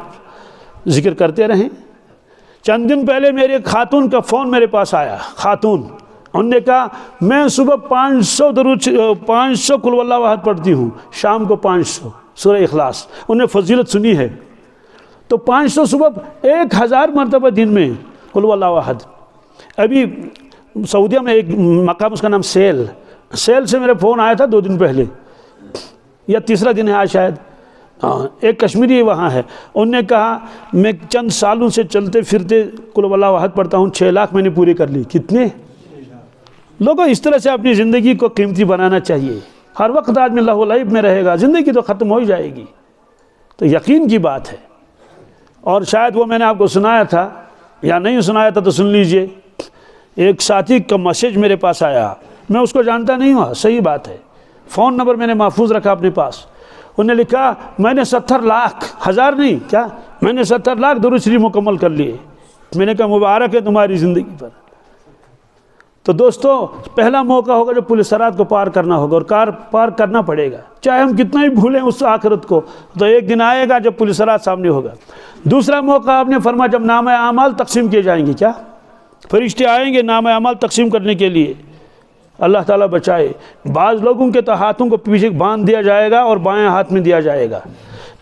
ذکر کرتے رہیں. چند دن پہلے میرے خاتون کا فون میرے پاس آیا. خاتون انہوں نے کہا میں صبح 500 قل واللہ احد پڑھتی ہوں، شام کو 500 سورہ اخلاص. انہوں نے فضیلت سنی ہے تو 500 صبح 1000 مرتبہ دن میں قل واللہ احد. ابھی سعودیہ میں ایک مقام اس کا نام سیل سے میرے فون آیا تھا 2 دن پہلے یا تیسرا دن ہے آج شاید. ایک کشمیری وہاں ہے، انہوں نے کہا میں چند سالوں سے چلتے پھرتے قل واللہ احد پڑھتا ہوں، 6 لاکھ میں نے پوری کر لی. کتنے لوگوں اس طرح سے اپنی زندگی کو قیمتی بنانا چاہیے. ہر وقت آدمی اللہ و لعب میں رہے گا، زندگی تو ختم ہو ہی جائے گی. تو یقین کی بات ہے. اور شاید وہ میں نے آپ کو سنایا تھا یا نہیں سنایا تھا تو سن لیجئے. ایک ساتھی کا میسیج میرے پاس آیا، میں اس کو جانتا نہیں ہوں، صحیح بات ہے، فون نمبر میں نے محفوظ رکھا اپنے پاس. انہوں نے لکھا میں نے 70 لاکھ، 1000 نہیں، کیا میں نے 70 لاکھ درود شریف مکمل کر لیے. میں نے کہا مبارک ہے تمہاری زندگی پر. تو دوستو پہلا موقع ہوگا جو پل صراط کو پار کرنا ہوگا، اور پار کرنا پڑے گا چاہے ہم کتنا ہی بھولیں اس آخرت کو. تو ایک دن آئے گا جب پل صراط سامنے ہوگا. دوسرا موقع آپ نے فرمایا جب نامہ اعمال تقسیم کیے جائیں گے. کیا فرشتے آئیں گے نامہ اعمال تقسیم کرنے کے لیے. اللہ تعالیٰ بچائے. بعض لوگوں کے تو ہاتھوں کو پیچھے باندھ دیا جائے گا اور بائیں ہاتھ میں دیا جائے گا،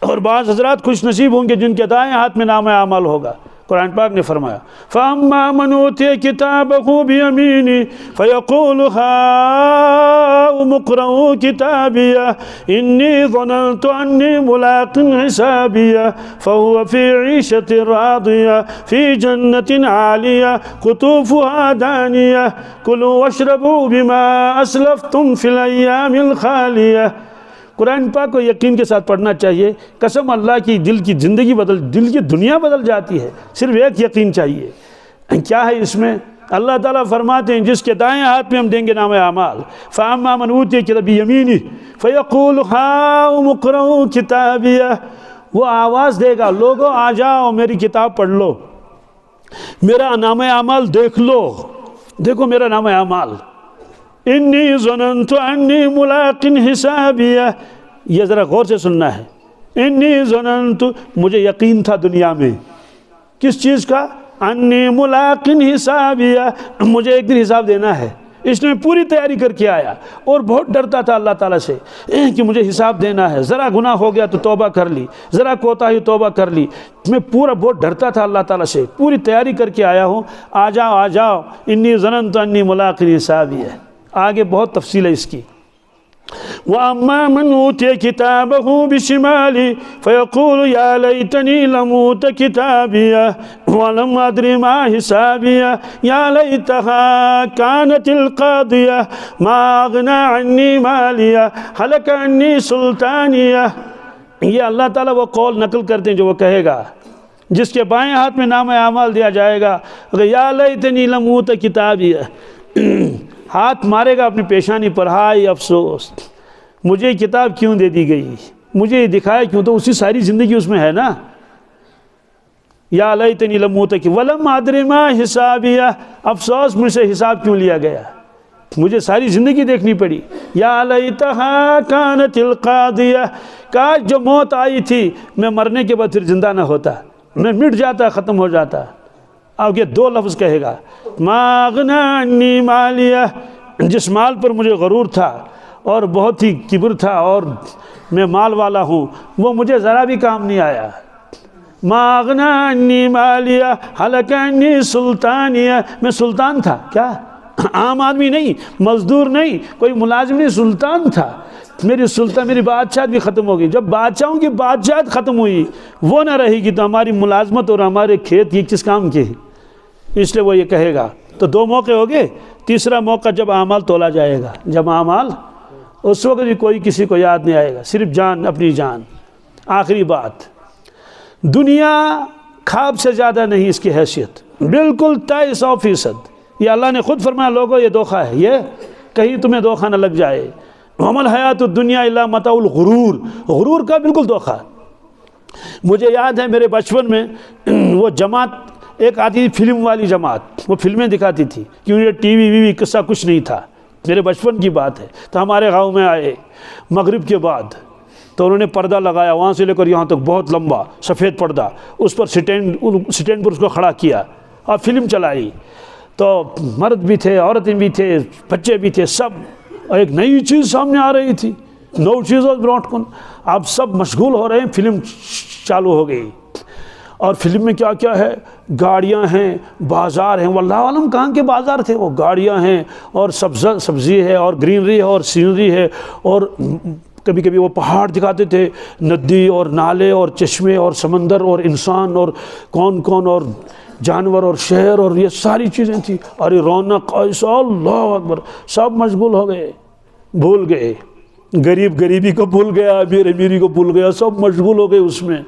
اور بعض حضرات خوش نصیب ہوں گے جن کے دائیں ہاتھ میں نامہ اعمال ہوگا. قرآن پاک نے فرمایا فَأَمَّا مَنْ أُوتِيَ كِتَابَهُ بِيَمِينِهِ فَيَقُولُ هَاؤُمُ اقْرَءُوا كِتَابِيَهْ إِنِّي ظَنَنْتُ أَنِّي مُلَاقٍ حِسَابِيَهْ فَهُوَ فِي عِيشَةٍ رَاضِيَةٍ فِي جَنَّةٍ عَالِيَةٍ قُطُوفُهَا دَانِيَةٌ كُلُوا وَاشْرَبُوا بِمَا أَسْلَفْتُمْ فِي الْأَيَّامِ الْخَالِيَةِ. قرآن پاک کو یقین کے ساتھ پڑھنا چاہیے. قسم اللہ کی دل کی زندگی دل کی دنیا بدل جاتی ہے. صرف ایک یقین چاہیے. کیا ہے اس میں؟ اللہ تعالیٰ فرماتے ہیں جس کے دائیں ہاتھ میں ہم دیں گے نامہ اعمال فَأَمَّا مَنْ أُوتِيَ كِتَابَهُ بِيَمِينِهِ فَيَقُولُ هَاؤُمُ اقْرَءُوا كِتَابِيَهْ. وہ آواز دے گا لوگوں آ جاؤ میری کتاب پڑھ لو، میرا نامہ اعمال دیکھ لو، دیکھو میرا نامہ اعمال. انی ظننت انی ملاق حسابیہ. یہ ذرا غور سے سننا ہے. انی ظننت مجھے یقین تھا دنیا میں کس چیز کا؟ انی ملاق حسابیہ، مجھے ایک دن حساب دینا ہے. اس نے پوری تیاری کر کے آیا اور بہت ڈرتا تھا اللہ تعالیٰ سے کہ مجھے حساب دینا ہے. ذرا گناہ ہو گیا تو توبہ کر لی، ذرا کوتاہی توبہ کر لی. میں بہت ڈرتا تھا اللہ تعالیٰ سے، پوری تیاری کر کے آیا ہوں. آ جاؤ. انی ظننت انی ملاق حسابیہ. آگے بہت تفصیل ہے اس کی. وَأَمَّا مَنْ أُوتِيَ كِتَابَهُ بِشِمَالِهِ فَيَقُولُ يَا لَيْتَنِي لَمْ أُوتَ كِتَابِيَهْ وَلَمْ أَدْرِ مَا حِسَابِيَهْ يَا لَيْتَهَا كَانَتِ الْقَاضِيَةَ مَا أَغْنَى عَنِّي مَالِيَهْ هَلَكَ عَنِّي سُلْطَانِيَهْ. یہ اللہ تعالیٰ وہ قول نقل کرتے ہیں جو وہ کہے گا جس کے بائیں ہاتھ میں نامہ اعمال دیا جائے گا. یا لیتنی لم اوت کتابیہ، ہاتھ مارے گا اپنی پیشانی پر، ہائے افسوس مجھے یہ کتاب کیوں دے دی گئی، مجھے یہ دکھایا کیوں، تو اسی ساری زندگی اس میں ہے نا. یا لیتنی لم اوت ولم ادر ما حسابیہ، افسوس مجھ سے حساب کیوں لیا گیا، مجھے ساری زندگی دیکھنی پڑی. یا لیتہا کانت القاضیہ، کاش جو موت آئی تھی میں مرنے کے بعد پھر زندہ نہ ہوتا، میں مٹ جاتا، ختم ہو جاتا. اب یہ دو لفظ کہے گا، ما اغنی عنی مالیہ، جس مال پر مجھے غرور تھا اور بہت ہی کبر تھا اور میں مال والا ہوں، وہ مجھے ذرا بھی کام نہیں آیا. ما اغنی عنی مالیہ ہلک عنی سلطانیہ، میں سلطان تھا، کیا عام آدمی نہیں، مزدور نہیں، کوئی ملازم نہیں، سلطان تھا. میری بادشاہت بھی ختم ہو گئی. جب بادشاہوں کی بادشاہت ختم ہوئی، وہ نہ رہے گی تو ہماری ملازمت اور ہمارے کھیت یہ کس کام کے ہیں؟ اس لیے وہ یہ کہے گا. تو دو موقع ہو گئے. تیسرا موقع جب اعمال تولا جائے گا، جب اعمال، اس وقت بھی کوئی کسی کو یاد نہیں آئے گا، صرف جان، اپنی جان. آخری بات، دنیا خواب سے زیادہ نہیں اس کی حیثیت، بالکل 100%. یہ اللہ نے خود فرمایا، لوگوں یہ دھوکہ ہے، یہ کہیں تمہیں دھوکہ نہ لگ جائے. وَمَا الْحَيَاةُ الدُّنْيَا إِلَّا مَتَاعُ الْغُرُورِ، غرور کا بالکل دھوکہ. مجھے یاد ہے میرے بچپن میں وہ جماعت ایک آتی تھی، فلم والی جماعت، وہ فلمیں دکھاتی تھی، کیونکہ ٹی وی قصہ کچھ نہیں تھا. میرے بچپن کی بات ہے. تو ہمارے گاؤں میں آئے مغرب کے بعد، تو انہوں نے پردہ لگایا وہاں سے لے کر یہاں تک، بہت لمبا سفید پردہ، اس پر سٹینڈ پر اس کو کھڑا کیا اور فلم چلائی. تو مرد بھی تھے، عورتیں بھی تھے، بچے بھی تھے، سب. اور ایک نئی چیز سامنے آ رہی تھی، نو چیز اور برونٹ کن. اب سب مشغول ہو رہے ہیں، فلم چالو ہو گئی. اور فلم میں کیا کیا ہے، گاڑیاں ہیں، بازار ہیں، واللہ عالم کہاں کے بازار تھے وہ. گاڑیاں ہیں اور سبزی ہے اور گرینری ہے اور سینری ہے. اور کبھی کبھی وہ پہاڑ دکھاتے تھے، ندی اور نالے اور چشمے اور سمندر اور انسان اور کون اور جانور اور شہر، اور یہ ساری چیزیں تھیں. اور یہ رونق ایسا، اللہ اکبر. سب مشغول ہو گئے، بھول گئے. غریب غریبی کو بھول گیا، امیر امیری کو بھول گیا، سب مشغول ہو گئے اس میں،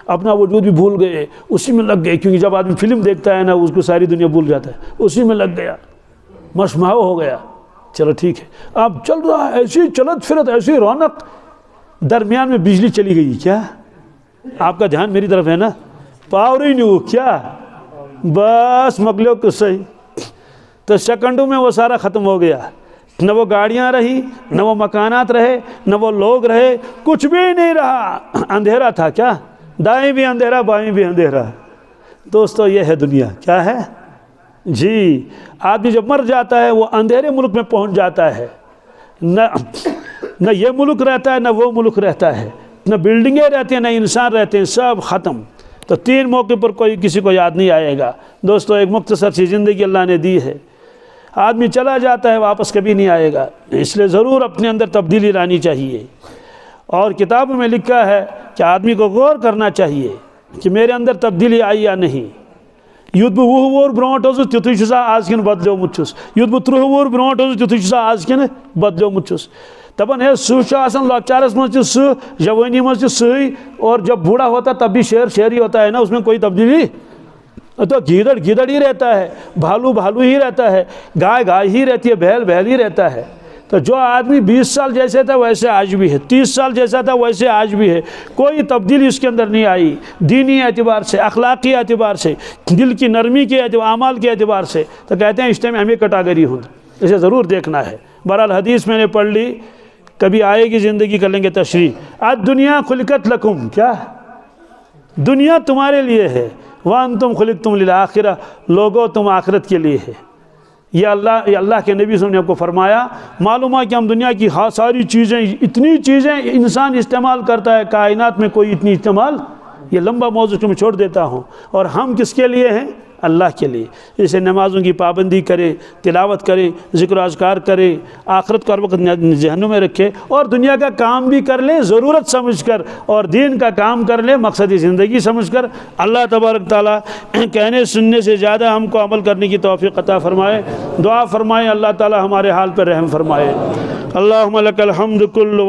اپنا وجود بھی بھول گئے، اسی میں لگ گئے. کیونکہ جب آدمی فلم دیکھتا ہے نا، اس کو ساری دنیا بھول جاتا ہے، اسی میں لگ گیا، مشماو ہو گیا. چلو ٹھیک ہے، اب چل رہا ہے ایسی چلت پھرت، ایسی رونق. درمیان میں بجلی چلی گئی. کیا آپ کا دھیان میری طرف ہے نا؟ پاور ہی نہیں ہو کیا، بس مغلوب کو صحیح. تو سیکنڈوں میں وہ سارا ختم ہو گیا. نہ وہ گاڑیاں رہی، نہ وہ مکانات رہے، نہ وہ لوگ رہے، کچھ بھی نہیں رہا. اندھیرا تھا. کیا دائیں بھی اندھیرا، بائیں بھی اندھیرا. دوستو یہ ہے دنیا. کیا ہے جی؟ آدمی جب مر جاتا ہے وہ اندھیرے ملک میں پہنچ جاتا ہے. نہ یہ ملک رہتا ہے، نہ وہ ملک رہتا ہے، نہ بلڈنگیں رہتی ہیں، نہ انسان رہتے ہیں، سب ختم. تو 3 موقع پر کوئی کسی کو یاد نہیں آئے گا. دوستو ایک مختصر سی زندگی اللہ نے دی ہے. آدمی چلا جاتا ہے، واپس کبھی نہیں آئے گا. اس لیے ضرور اپنے اندر تبدیلی لانی چاہیے. اور کتابوں میں لکھا ہے کہ آدمی کو غور کرنا چاہیے کہ میرے اندر تبدیلی آئی یا نہیں. یوت بہ 20 وُہُر برونٹ اوسُس تیُتھُے چھُسا آز کِنہٕ بدلیومُت چھُس، یوت بہ 30 وُہُر برونٹ اوسُس تیُتھُے چھُسا آز کِنہٕ بدلیومُت چھُس. دپان ہے سُہ چھُ آسان لۄکچارس منٛز تہِ سُہ، جوانی منٛز تہِ سُے، اور جب بوڑھا ہوتا تب بھی شیر ہی ہوتا ہے نا، اس میں کوئی تبدیلی. تو گیدڑ ہی رہتا ہے، بھالو ہی رہتا ہے، گائے ہی رہتی ہے، بیل ہی رہتا ہے. تو جو آدمی 20 سال جیسے تھا ویسے آج بھی ہے، 30 سال جیسا تھا ویسے آج بھی ہے. کوئی تبدیلی اس کے اندر نہیں آئی، دینی اعتبار سے، اخلاقی اعتبار سے، دل کی نرمی کے اعتبار، اعمال کے اعتبار سے. تو کہتے ہیں اجتماع میں ہمیں کٹاگری ہوں، اسے ضرور دیکھنا ہے. بہرحال حدیث میں نے پڑھ لی، کبھی آئے گی زندگی کر لیں گے تشریح. الدنیا خلقت لکم، کیا دنیا تمہارے لیے ہے. وانتم خلقتم للآخرہ، لوگوں تم آخرت کے لیے ہے. یہ اللہ کے نبی صلی اللہ علیہ وسلم نے آپ کو فرمایا. معلوم ہے کہ ہم دنیا کی ساری چیزیں، اتنی چیزیں انسان استعمال کرتا ہے، کائنات میں کوئی اتنی استعمال. یہ لمبا موضوع میں چھوڑ دیتا ہوں. اور ہم کس کے لیے ہیں؟ اللہ کے لیے. اسے نمازوں کی پابندی کرے، تلاوت کرے، ذکر و اذکار کرے، آخرت کا وقت ذہنوں میں رکھے، اور دنیا کا کام بھی کر لے ضرورت سمجھ کر، اور دین کا کام کر لے مقصدی زندگی سمجھ کر. اللہ تبارک تعالیٰ کہنے سننے سے زیادہ ہم کو عمل کرنے کی توفیق عطا فرمائے. دعا فرمائے اللہ تعالیٰ ہمارے حال پر رحم فرمائے. اللہم لک الحمد کل